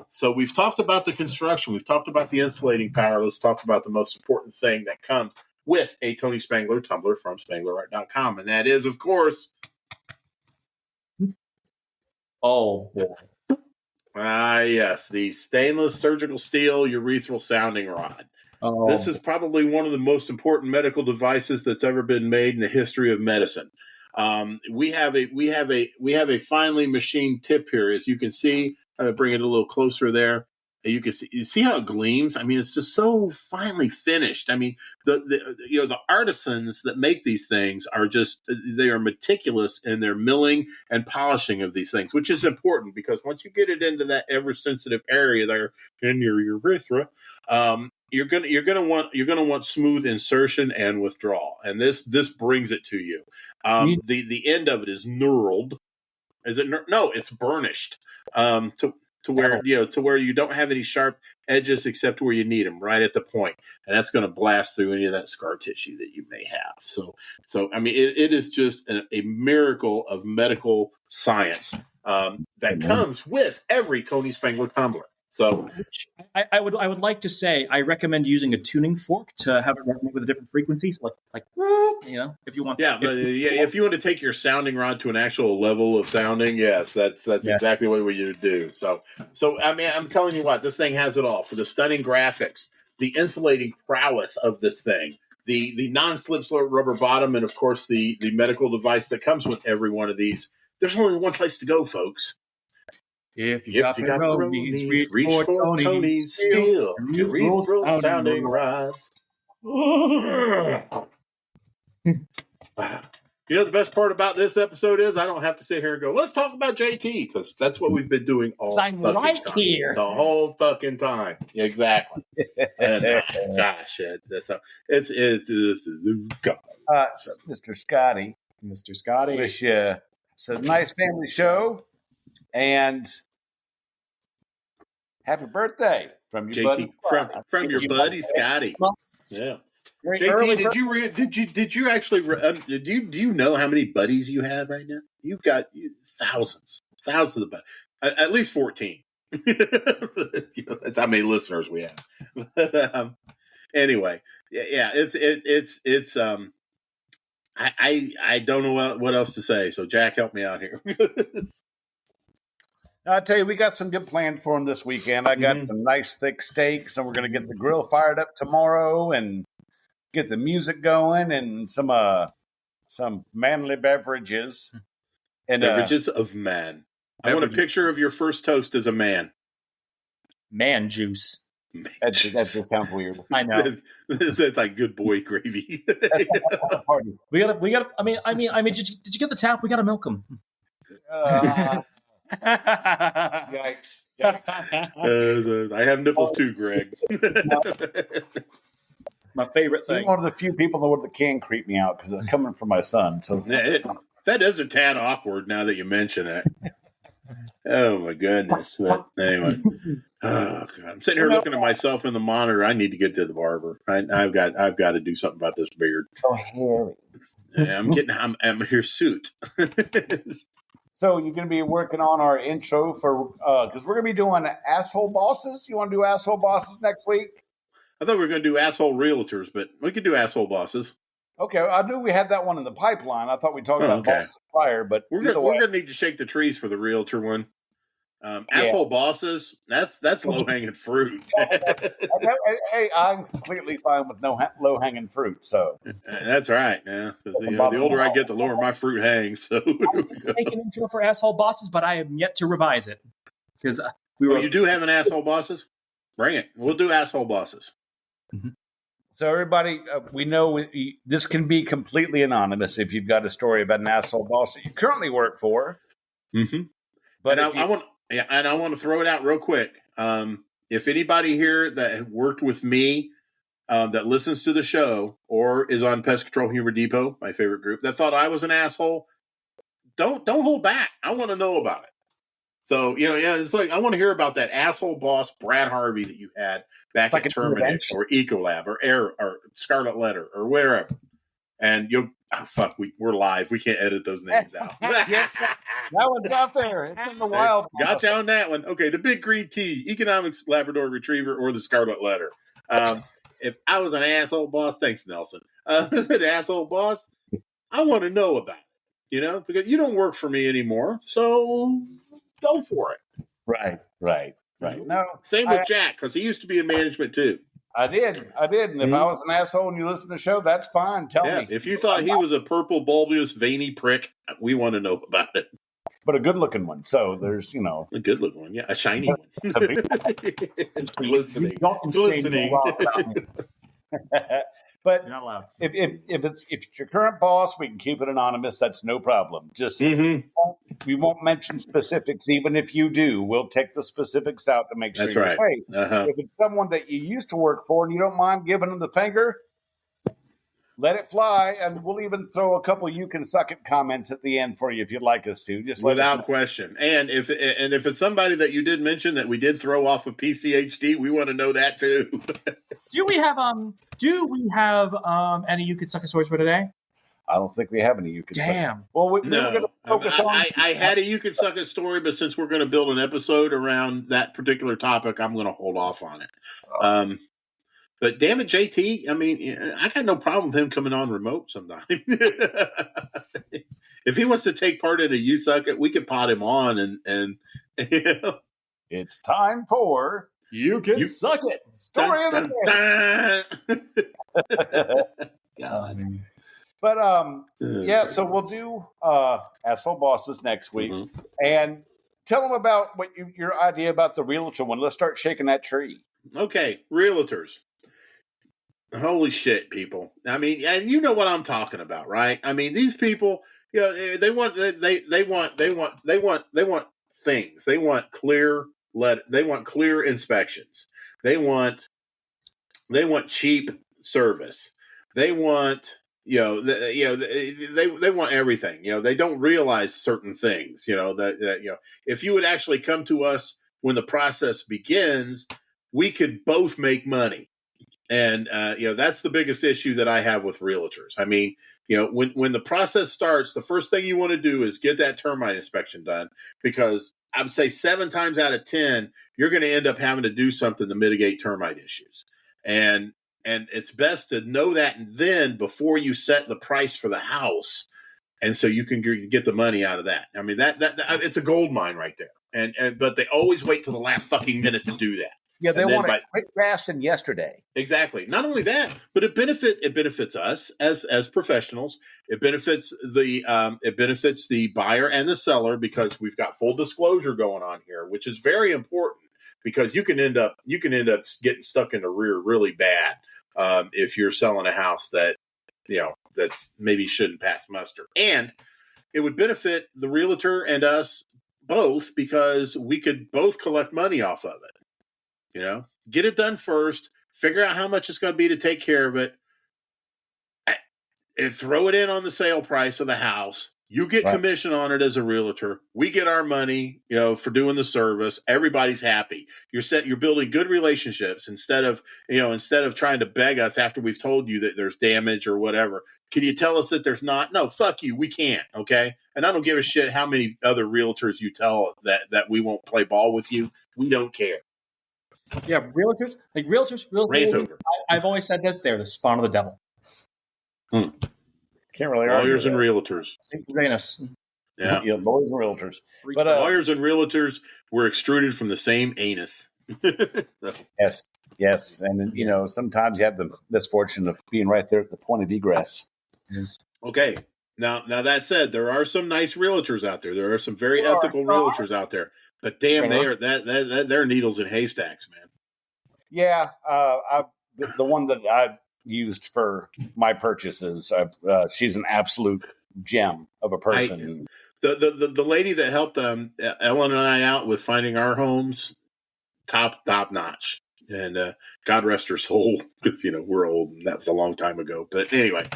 S3: So we've talked about the construction. We've talked about the insulating power. Let's talk about the most important thing that comes with a Tony Spangler tumbler from SpanglerArt.com. And that is, of course... yes, the stainless surgical steel urethral sounding rod. Oh. This is probably one of the most important medical devices that's ever been made in the history of medicine. We have a finely machined tip here, as you can see. I'm going to bring it a little closer there. you see how it gleams. I mean, it's just so finely finished. I mean, the artisans that make these things they are meticulous in their milling and polishing of these things, which is important because once you get it into that ever sensitive area there in your urethra, you're gonna want smooth insertion and withdrawal, and this brings it to you. The end of it is knurled. Is it no? It's burnished to where you don't have any sharp edges except where you need them, right at the point, and that's going to blast through any of that scar tissue that you may have. So I mean, it is just a miracle of medical science that comes with every Tony Spangler tumbler. So
S5: I would like to say I recommend using a tuning fork to have it resonate with the different frequencies, like if you want.
S3: Yeah, if you want to take your sounding rod to an actual level of sounding, yes, that's exactly what we would do. So I mean, I'm telling you what, this thing has it all for the stunning graphics, the insulating prowess of this thing, the non-slip rubber bottom, and of course the medical device that comes with every one of these. There's only one place to go, folks.
S5: If you got Peroni's, reach for Tony's steel, urethral sounding rise.
S3: You know, the best part about this episode is I don't have to sit here and go, let's talk about JT, because that's what we've been doing all
S5: I'm right
S3: time.
S5: here
S3: The whole fucking time. Exactly. And gosh, that's how this is God.
S4: Mr. Scotty.
S5: Mr. Scotty.
S4: Wish you it's a nice family show. And happy birthday from your
S3: JT,
S4: buddy.
S3: from your buddy Scotty. Yeah.
S5: JT,
S3: did you actually do you know how many buddies you have right now? You've got thousands of buddies, at least 14. That's how many listeners we have. But, anyway, yeah, it's I don't know what else to say. So Jack, help me out here.
S4: I'll tell you, we got some good plans for him this weekend. I got some nice thick steaks, and we're going to get the grill fired up tomorrow and get the music going and some manly beverages. And
S3: beverages of man. I want a picture of your first toast as a man.
S5: Man juice.
S4: That just sounds weird.
S5: I know.
S3: That's like good boy gravy.
S5: We got. I mean. Did you get the tap? We got to milk them.
S4: Yikes.
S3: I have nipples too, Greg.
S5: My favorite thing.
S4: You're one of the few people in the world that can creep me out because it's coming from my son. So
S3: that is a tad awkward now that you mention it. Oh my goodness! But anyway, oh God, I'm sitting here looking at myself in the monitor. I need to get to the barber. I've got to do something about this beard.
S4: Oh, hairy.
S3: I'm hirsute.
S4: So you're going to be working on our intro for because we're going to be doing asshole bosses. You want to do asshole bosses next week?
S3: I thought we were going to do asshole realtors, but we could do asshole bosses.
S4: Okay, I knew we had that one in the pipeline. I thought we talked about bosses prior, but
S3: we're going to need to shake the trees for the realtor one. Asshole bosses, that's low hanging fruit.
S4: Hey, I'm completely fine with no low hanging fruit. So
S3: that's right. Yeah, the older I get, the lower my fruit hangs. So
S5: make an intro for asshole bosses, but I am yet to revise it because
S3: you do have an asshole bosses. Bring it. We'll do asshole bosses.
S5: Mm-hmm.
S4: So everybody, we know this can be completely anonymous if you've got a story about an asshole boss that you currently work for.
S3: Mm-hmm. But I want to throw it out real quick. If anybody here that worked with me that listens to the show or is on Pest Control Humor Depot, my favorite group, that thought I was an asshole, don't hold back. I want to know about it. So, it's like I want to hear about that asshole boss, Brad Harvey, that you had back at Terminix or Ecolab or Air or Scarlet Letter or wherever. And we're live. We can't edit those names out.
S4: That one's out there. It's in the wild.
S3: Got you on that one. Okay, the Big Green Tea, Economics Labrador Retriever, or the Scarlet Letter. If I was an asshole boss, thanks, Nelson. An asshole boss, I want to know about it. Because you don't work for me anymore, so go for it.
S4: Right. No,
S3: same with Jack, because he used to be in management too.
S4: I did. And if I was an asshole and you listen to the show, that's fine. Tell me.
S3: If you thought he was a purple, bulbous, veiny prick, we want to know about it.
S4: but a good looking one. So there's,
S3: a good looking one. Yeah. A shiny one.
S4: glistening.
S5: You don't
S3: Glistening.
S4: But
S2: You're not allowed.
S4: if it's your current boss, we can keep it anonymous. That's no problem. Just we won't mention specifics. Even if you do, we'll take the specifics out to make sure
S3: That's
S4: you're
S3: right.
S4: safe.
S3: Uh-huh.
S4: If it's someone that you used to work for and you don't mind giving them the finger, let it fly, and we'll even throw a couple "you can suck it" comments at the end for you if you'd like us to. Just let us
S3: Without
S4: know.
S3: question. And if it's somebody that you did mention that we did throw off of PCHD, we want to know that too.
S5: Do we have any you could suck a stories for today?
S4: I don't think we have any "you can suck it."
S5: Damn.
S4: Well, we were going to focus on.
S3: I had a you can suck it story, but since we're going to build an episode around that particular topic, I'm going to hold off on it. But damn it, JT, I mean, I got no problem with him coming on remote sometime. If he wants to take part in a You Suck It, we can pot him on and
S4: It's time for
S5: You Can Suck It.
S4: Story of the Day. God. But yeah, so we'll do Asshole Bosses next week. And tell them about what your idea about the realtor one. Let's start shaking that tree.
S3: Okay, realtors. Holy shit, people. I mean, and you know what I'm talking about, right? I mean, these people, they want things. They want clear inspections. They want cheap service. They want they want everything. They don't realize certain things. That if you would actually come to us when the process begins, we could both make money. And that's the biggest issue that I have with realtors. I mean, when the process starts, the first thing you want to do is get that termite inspection done, because I would say 7 times out of 10, you're going to end up having to do something to mitigate termite issues. And it's best to know that then before you set the price for the house, and so you can get the money out of that. I mean, that it's a gold mine right there. But they always wait till the last fucking minute to do that.
S4: Yeah, they want it quick, fast, and yesterday.
S3: Exactly. Not only that, but it benefits us as professionals. It benefits the buyer and the seller, because we've got full disclosure going on here, which is very important, because you can end up getting stuck in the rear really bad if you're selling a house that that's maybe shouldn't pass muster. And it would benefit the realtor and us both, because we could both collect money off of it. Get it done first, figure out how much it's going to be to take care of it, and throw it in on the sale price of the house. You get commission on it as a realtor. We get our money, for doing the service. Everybody's happy. You're building good relationships instead of trying to beg us after we've told you that there's damage or whatever. Can you tell us that there's not? No, fuck you. We can't. Okay. And I don't give a shit how many other realtors you tell that we won't play ball with you. We don't care.
S5: Yeah, realtors. I've always said this: they're the spawn of the devil.
S4: Can't really
S3: lawyers and realtors.
S4: Yeah, lawyers and realtors.
S3: But lawyers and realtors were extruded from the same anus.
S4: Yes, and sometimes you have the misfortune of being right there at the point of egress.
S5: Yes.
S3: Okay. Now that said, there are some nice realtors out there. There are some very ethical realtors out there, but damn, they're needles in haystacks, man. Yeah,
S4: the one that I used for my purchases, she's an absolute gem of a person.
S3: The lady that helped Ellen and I out with finding our homes, top notch. And God rest her soul, because we're old and that was a long time ago. But anyway,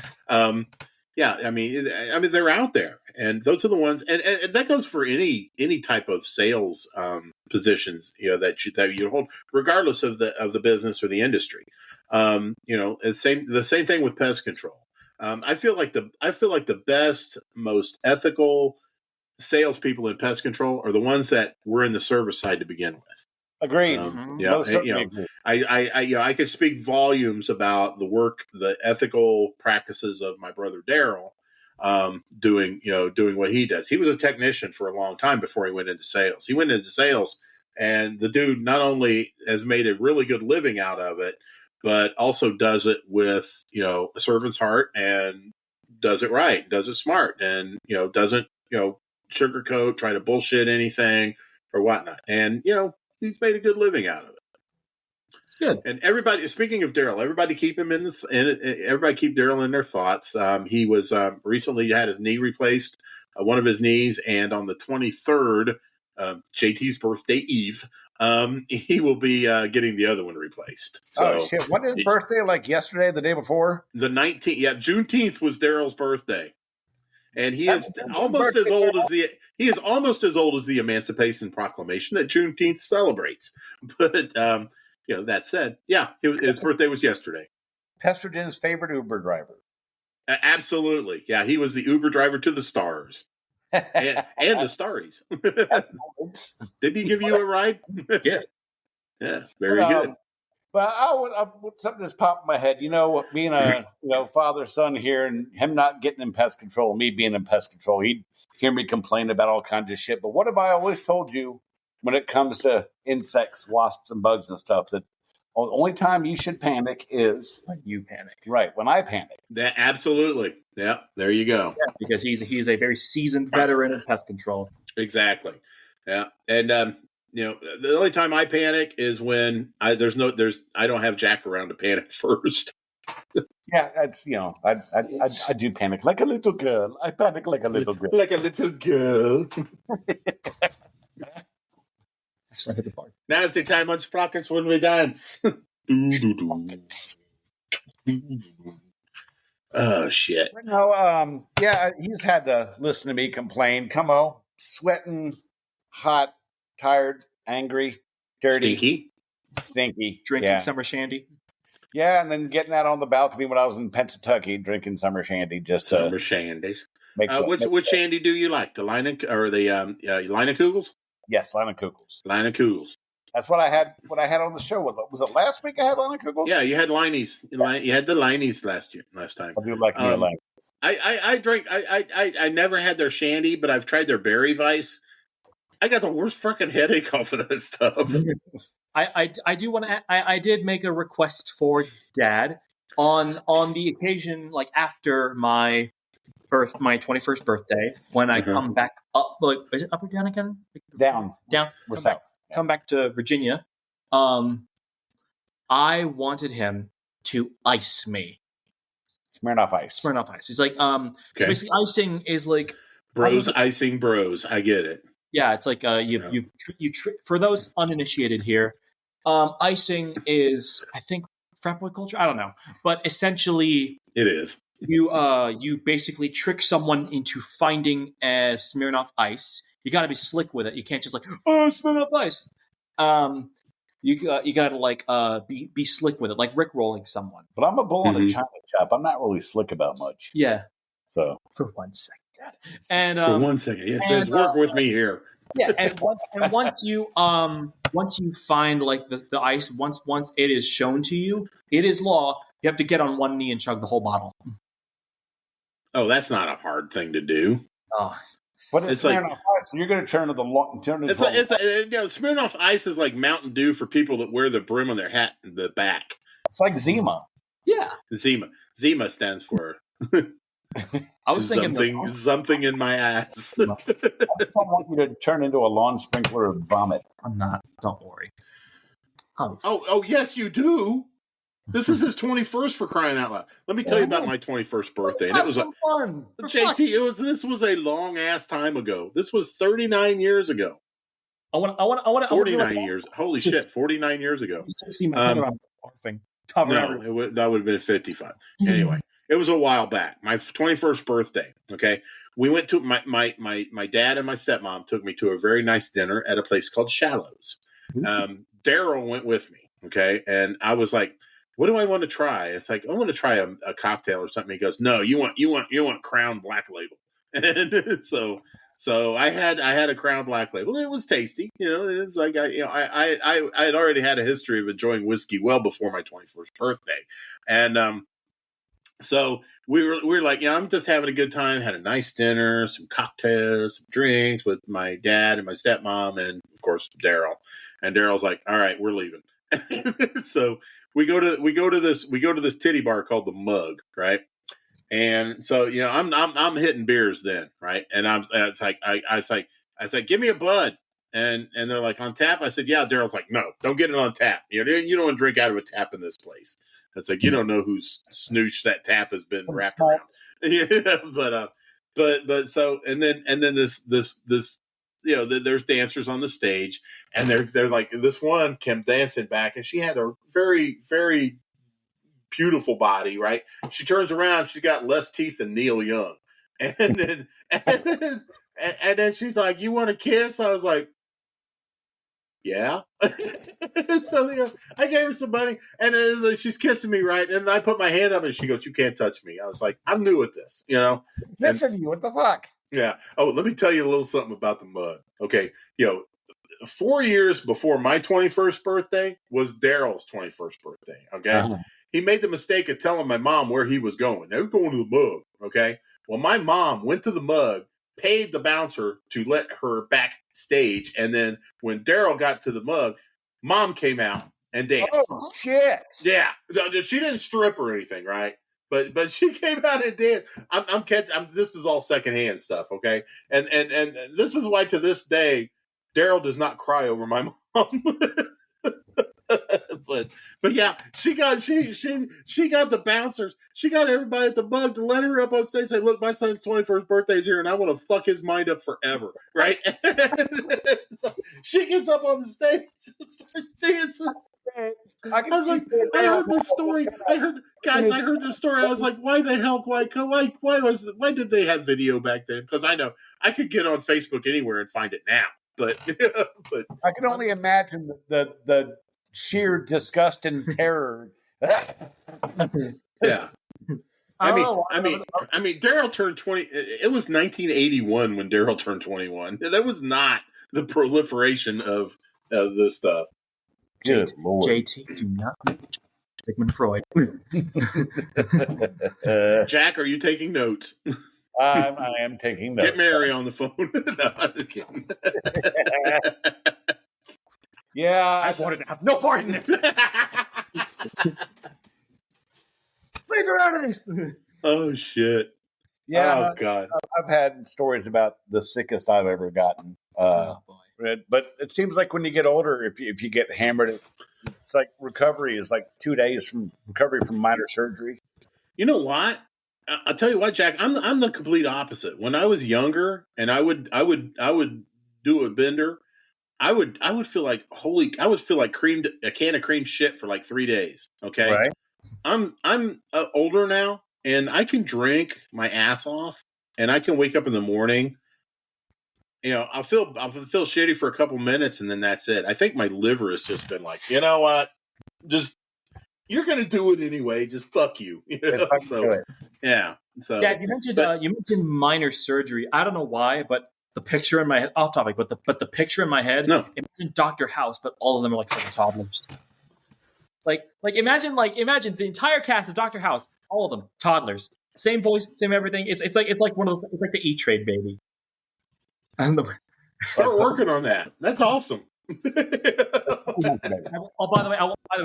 S3: yeah, I mean, they're out there, and those are the ones, and that goes for any type of sales positions, that you hold, regardless of the business or the industry. The same thing with pest control. I feel like the best, most ethical salespeople in pest control are the ones that were in the service side to begin with.
S4: Agreed.
S3: I could speak volumes about the ethical practices of my brother Daryl, doing what he does. He was a technician for a long time before he went into sales. He went into sales, and the dude not only has made a really good living out of it, but also does it with a servant's heart, and does it right, does it smart, and doesn't sugarcoat, try to bullshit anything or whatnot. And, he's made a good living out of it.
S5: It's good.
S3: And everybody, speaking of Daryl, everybody keep him everybody keep Daryl in their thoughts. He was recently had his knee replaced, one of his knees, and on the 23rd, JT's birthday eve, he will be getting the other one replaced. So,
S4: oh shit! When is his birthday? Like yesterday, the day before?
S3: The 19th. Yeah, Juneteenth was Daryl's birthday, and he is almost as old as the Emancipation Proclamation that Juneteenth celebrates. But that said, yeah, his birthday was yesterday.
S4: Pestergen's favorite Uber driver.
S3: Absolutely. Yeah, he was the Uber driver to the stars and the Starries. Did he give you a ride?
S5: Yeah.
S3: Yeah, very good.
S4: But something just popped in my head. Being a father-son here and him not getting in pest control, me being in pest control, he'd hear me complain about all kinds of shit. But what have I always told you when it comes to insects, wasps, and bugs and stuff? That the only time you should panic is
S5: when you panic.
S4: Right, when I panic.
S3: That absolutely. Yeah, there you go.
S5: Yeah, because he's a very seasoned veteran in pest control.
S3: Exactly. Yeah, and the only time I panic is when I don't have Jack around to panic first.
S4: Yeah, that's I do panic like a little girl. I panic like a little girl.
S3: Like a little girl. Now it's the time on Sprockets when we dance. Oh shit!
S4: No, he's had to listen to me complain. Come on, sweating, hot, tired, angry, dirty, stinky,
S5: drinking summer shandy.
S4: Yeah, and then getting out on the balcony when I was in Pennsatucky drinking summer shandy. Just
S3: summer shandies. Which shandy do you like? The Leinen or the Leinenkugels?
S4: Yes, Leinenkugels.
S3: Leinenkugels.
S4: That's what I had. What I had on the show. Was it last week? I had Leinenkugels.
S3: Yeah, you had Leinies. You had the Leinies last time.
S4: I do like me a Leine.
S3: I drank. I never had their shandy, but I've tried their berry vice. I got the worst freaking headache off of that stuff.
S5: I do want to. I did make a request for Dad on the occasion, like after my 21st birthday, when I come back up. Like, is it up or down again?
S4: Down.
S5: Come back to Virginia. I wanted him to ice me.
S4: Smirnoff Ice.
S5: He's like, so basically, icing is like
S3: bros icing bros. I get it.
S5: Yeah, it's like for those uninitiated here, icing is, I think, frat boy culture. I don't know, but essentially,
S3: it is.
S5: You basically trick someone into finding a Smirnoff Ice. You got to be slick with it. You can't just like, oh, Smirnoff Ice. You got to be slick with it, like rickrolling someone.
S4: But I'm a bull in a china shop. I'm not really slick about much.
S5: Yeah.
S4: So
S5: for 1 second. And
S3: for 1 second, yes, it says work with me here.
S5: Yeah, and once you find like the ice, once it is shown to you, it is law. You have to get on one knee and chug the whole bottle.
S3: Oh, that's not a hard thing to do.
S5: Oh,
S4: but it's Smirnoff Ice. You're going to turn to the
S3: Smirnoff Ice is like Mountain Dew for people that wear the brim on their hat in the back.
S4: It's like Zima.
S5: Yeah,
S3: Zima stands for.
S5: I was thinking
S3: something in my ass.
S4: I don't want you to turn into a lawn sprinkler of vomit.
S5: I'm not. Don't worry.
S3: Oh, yes, you do. This is his 21st, for crying out loud. Let me tell you about my 21st birthday. And it was
S5: fun.
S3: JT, this was a long ass time ago. This was 39 years ago.
S5: I want
S3: 49 years. Holy shit, 49 years ago.
S5: 60
S3: No, that would have been 55. Anyway, it was a while back. My 21st birthday. Okay, we went to my dad and my stepmom took me to a very nice dinner at a place called Shallows. Daryl went with me. Okay, and I was like, "What do I want to try?" It's like, "I want to try a cocktail or something." He goes, "No, you want Crown Black Label." And so I had a Crown Black Label. It was tasty, It's like I had already had a history of enjoying whiskey well before my 21st birthday, and so we were like, I'm just having a good time. Had a nice dinner, some cocktails, some drinks with my dad and my stepmom, and of course Daryl. And Daryl's like, "All right, we're leaving." So we go to this titty bar called the Mug, right? And so, I'm hitting beers then, right? And I was like, give me a Bud. And they're like, on tap? I said, yeah. Daryl's like, no, don't get it on tap. You don't want to drink out of a tap in this place. It's like, you don't know whose snooch that tap has been wrapped around. Yeah, but so, and then this, there's dancers on the stage, and they're like, this one came dancing back, and she had a very, very beautiful body, right? She turns around, she's got less teeth than Neil Young. And then she's like, you want a kiss? I was like, yeah. So I gave her some money, and she's kissing me, right? And I put my hand up, and she goes, "You can't touch me." I was like, "I'm new at this,
S4: Listen to you. What the fuck?
S3: Yeah. Oh, let me tell you a little something about the mud. Okay. 4 years before my 21st birthday was Daryl's 21st birthday. Okay. Uh-huh. He made the mistake of telling my mom where he was going. They were going to the mug. Okay. Well, my mom went to the mug, paid the bouncer to let her backstage. And then when Daryl got to the mug, mom came out and danced.
S4: Oh, shit.
S3: Yeah. She didn't strip or anything, right? But she came out and danced. This is all secondhand stuff, okay? And this is why to this day, Daryl does not cry over my mom. but yeah, she got the bouncers. She got everybody at the mug to let her up on stage and say, look, my son's 21st birthday is here and I want to fuck his mind up forever, right? So she gets up on the stage and starts dancing. I was like, I heard this story. I heard this story. I was like, why the hell? Why did they have video back then? Because I know I could get on Facebook anywhere and find it now. But
S4: I can only imagine the sheer disgust and terror.
S3: Yeah. I mean, Daryl turned 20. It was 1981 when Daryl turned 21. That was not the proliferation of this stuff.
S5: Good Lord. JT, do not Sigmund Freud.
S3: Jack, are you taking notes?
S4: I am taking notes.
S3: Get Mary on the phone. No, I'm just kidding.
S4: Yeah,
S5: I wanted to have no part in this. Leave her out of this.
S3: Oh shit.
S4: Yeah.
S3: Oh god.
S4: I've had stories about the sickest I've ever gotten. Oh boy. But it seems like when you get older, if you get hammered, it's like recovery is like 2 days from recovery from minor surgery.
S3: You know what? I'll tell you what, Jack. I'm the complete opposite. When I was younger, and I would do a bender, I would feel like a can of cream shit for like 3 days. Okay,
S4: right.
S3: I'm older now, and I can drink my ass off, and I can wake up in the morning. I'll feel shitty for a couple minutes, and then that's it. I think my liver has just been like, you know what, just. You're gonna do it anyway. Just fuck you. So, yeah. So,
S5: Dad, you mentioned minor surgery. I don't know why, but the picture in my head, off topic, but the picture in my head, imagine Dr. House, but all of them are like fucking toddlers. Like imagine the entire cast of Dr. House, all of them toddlers, same voice, same everything. It's like one of those. It's like the E-Trade baby.
S3: We're working on that. That's awesome.
S5: By the way,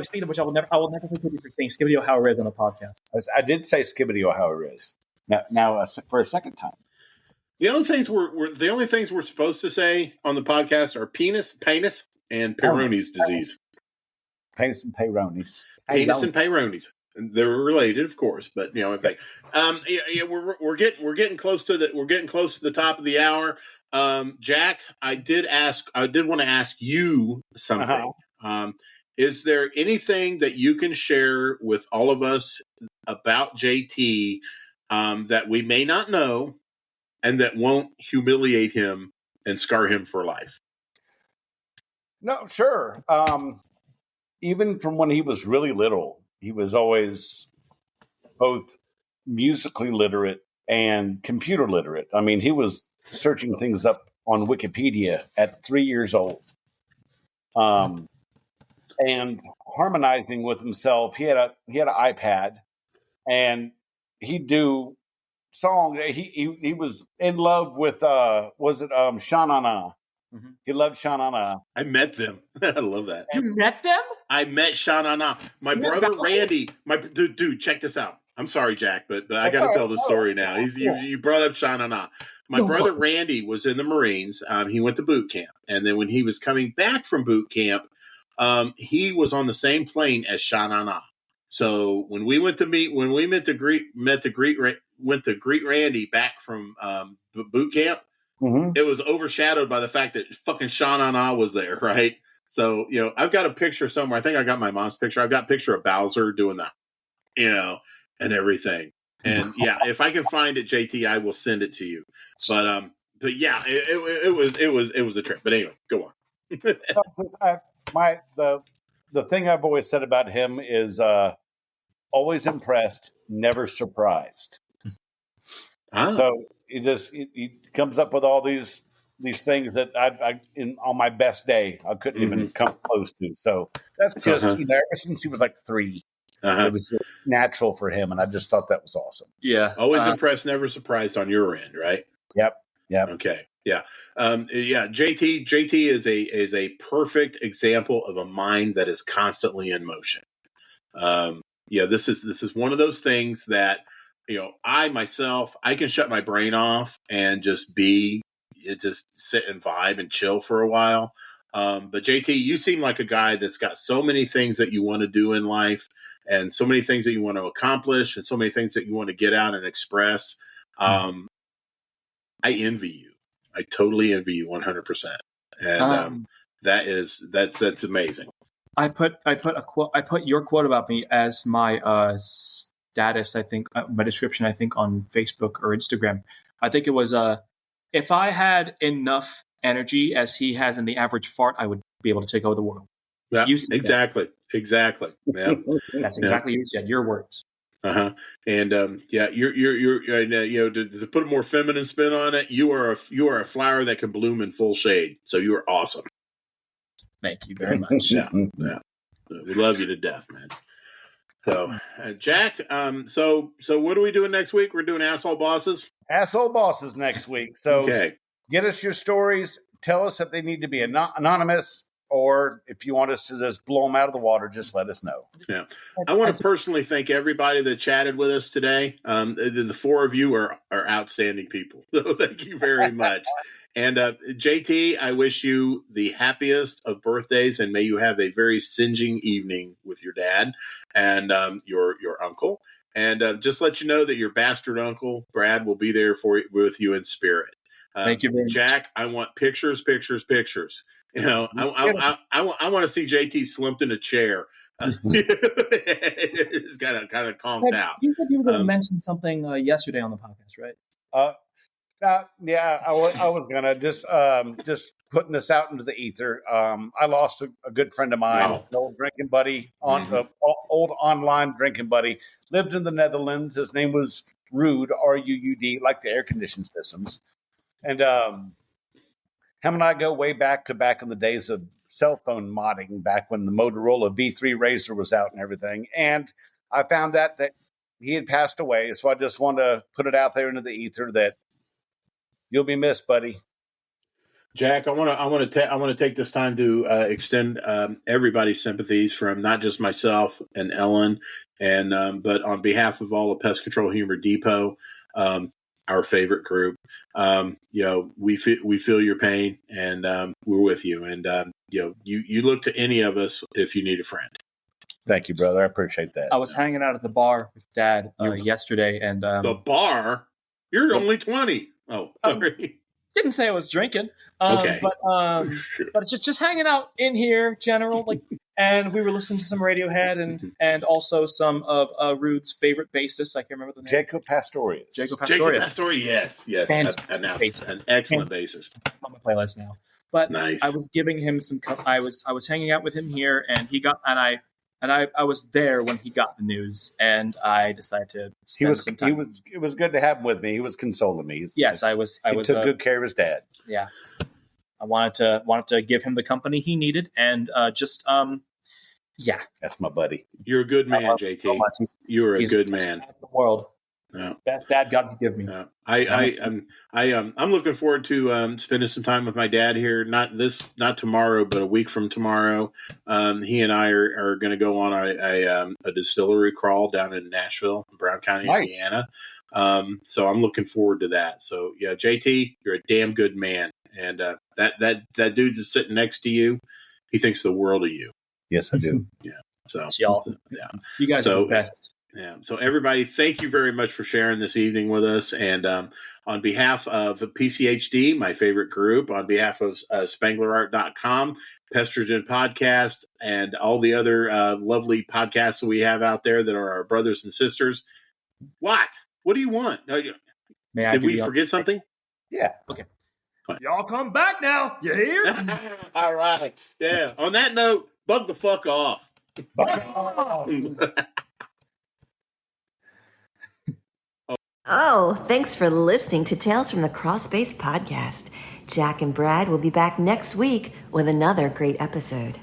S5: speaking of which, I will never forgive you for saying Skibbity How It Is on a podcast.
S4: I did say Skibbity How It Is. Now for a second time.
S3: The only things we're supposed to say on the podcast are penis, and Peyronie's disease.
S4: Penis and Peyronie's.
S3: Penis and Peyronie's. They're related, of course, but in fact, we're getting close to the top of the hour. Jack, I did want to ask you something. Uh-huh. Is there anything that you can share with all of us about JT that we may not know and that won't humiliate him and scar him for life?
S4: No, sure. Even from when he was really little, he was always both musically literate and computer literate. I mean, he was searching things up on Wikipedia at 3 years old, and harmonizing with himself. He had an iPad, and he'd do songs. He was in love with Sha-Na-Na. Mm-hmm. He loved Sha-Na-Na.
S3: I met them. I love that.
S5: You met them?
S3: I met Sha-Na-Na. My brother Randy. Dude, check this out. I'm sorry, Jack, but I got to tell the story now. You brought up Sha Na Na. My brother Randy was in the Marines. He went to boot camp, and then when he was coming back from boot camp, he was on the same plane as Sha Na Na. So when we went to greet Randy back from boot camp, it was overshadowed by the fact that fucking Sha Na Na was there, right? So, I've got a picture somewhere. I think I got my mom's picture. I've got a picture of Bowser doing that, and everything. And yeah, if I can find it, JT, I will send it to you. But yeah, it was a trip. But anyway, go on.
S4: The thing I've always said about him is always impressed, never surprised. So he comes up with all these things that on my best day I couldn't even come close to. So that's just ever since he was like 3, it was natural for him, and I just thought that was awesome.
S5: Yeah,
S3: always impressed, never surprised on your end, right?
S4: Yep.
S3: Okay. Yeah. JT is a perfect example of a mind that is constantly in motion. This is one of those things that, I myself, I can shut my brain off and just sit and vibe and chill for a while. But JT, you seem like a guy that's got so many things that you want to do in life, and so many things that you want to accomplish, and so many things that you want to get out and express. I envy you. I totally envy you 100%. And that's amazing.
S5: I put your quote about me as my status, I think, my description, I think, on Facebook or Instagram. I think it was, if I had enough energy as he has in the average fart, I would be able to take over the world.
S3: Yeah, exactly. Yeah.
S5: That's exactly what you said. Your words.
S3: And you're to put a more feminine spin on it, you are a flower that can bloom in full shade. So you are awesome.
S5: Thank you very much.
S3: Yeah. We love you to death, man. So, Jack, so what are we doing next week? We're doing Asshole Bosses?
S4: Asshole Bosses next week. So get us your stories. Tell us if they need to be anonymous, or if you want us to just blow them out of the water, just let us know.
S3: Yeah. I want to personally thank everybody that chatted with us today. The 4 of you are outstanding people. So thank you very much. And JT, I wish you the happiest of birthdays, and may you have a very singeing evening with your dad and your uncle. And just let you know that your bastard uncle, Brad, will be there with you in spirit.
S5: Thank you very much.
S3: Jack, I want pictures. I want to see JT slumped in a chair. It's kind of calmed out.
S5: You said you were going to mention something yesterday on the podcast, right?
S4: Yeah, I was gonna just putting this out into the ether. I lost a good friend of mine, an old drinking buddy, old online drinking buddy. Lived in the Netherlands. His name was Ruud, Ruud, like the air conditioning systems. And him and I go way back in the days of cell phone modding, back when the Motorola V3 Razr was out and everything. And I found that he had passed away. So I just want to put it out there into the ether that you'll be missed, buddy.
S3: Jack, I want to take this time to extend everybody's sympathies, from not just myself and Ellen, and but on behalf of all of Pest Control Humor Depot, our favorite group. We feel your pain, and we're with you. And you look to any of us if you need a friend.
S4: Thank you, brother. I appreciate that.
S5: I was hanging out at the bar with Dad yesterday, and
S3: the bar. You're only 20. Oh, sorry.
S5: Didn't say I was drinking.
S3: Okay.
S5: But it's just hanging out in here, general, and we were listening to some Radiohead and also some of Ruud's favorite bassists. I can't remember the name.
S4: Jacob Pastorius.
S3: Jacob Pastorius, yes. An excellent bassist.
S5: On my playlist now. But
S3: nice.
S5: I was giving him some. I was hanging out with him here, and I was there when he got the news, and I decided to spend some time.
S4: It was good to have him with me. He was consoling me.
S5: Yes, I was.
S4: He took good care of his dad.
S5: Yeah, I wanted to give him the company he needed, and yeah.
S4: That's my buddy.
S3: You're a good man, JT. You're a good man.
S5: The world. Best dad God could give me.
S3: I'm looking forward to spending some time with my dad here. Not tomorrow, but a week from tomorrow. He and I are going to go on a distillery crawl down in Nashville, Brown County,
S4: Nice.
S3: Indiana. So I'm looking forward to that. So yeah, JT, you're a damn good man, and that dude that's sitting next to you, he thinks the world of you.
S4: Yes, I do.
S3: Yeah. So
S5: y'all, you guys are the best.
S3: Yeah. So everybody, thank you very much for sharing this evening with us. And on behalf of PCHD, my favorite group, on behalf of SpanglerArt.com, Pestrogen Podcast, and all the other lovely podcasts that we have out there that are our brothers and sisters. What do you want? Did we forget something?
S4: Yeah.
S5: Okay. Y'all come back now. You hear?
S3: All right. Yeah. On that note, bug the fuck off.
S6: Oh, thanks for listening to Tales from the Crawlspace podcast. Jack and Brad will be back next week with another great episode.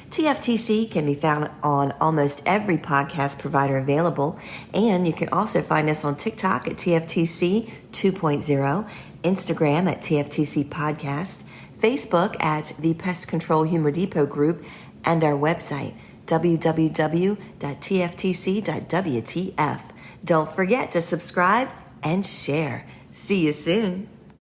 S6: TFTC can be found on almost every podcast provider available, and you can also find us on TikTok at TFTC 2.0, Instagram at TFTC Podcast, Facebook at the Pest Control Humor Depot Group, and our website, www.tftc.wtf. Don't forget to subscribe and share. See you soon.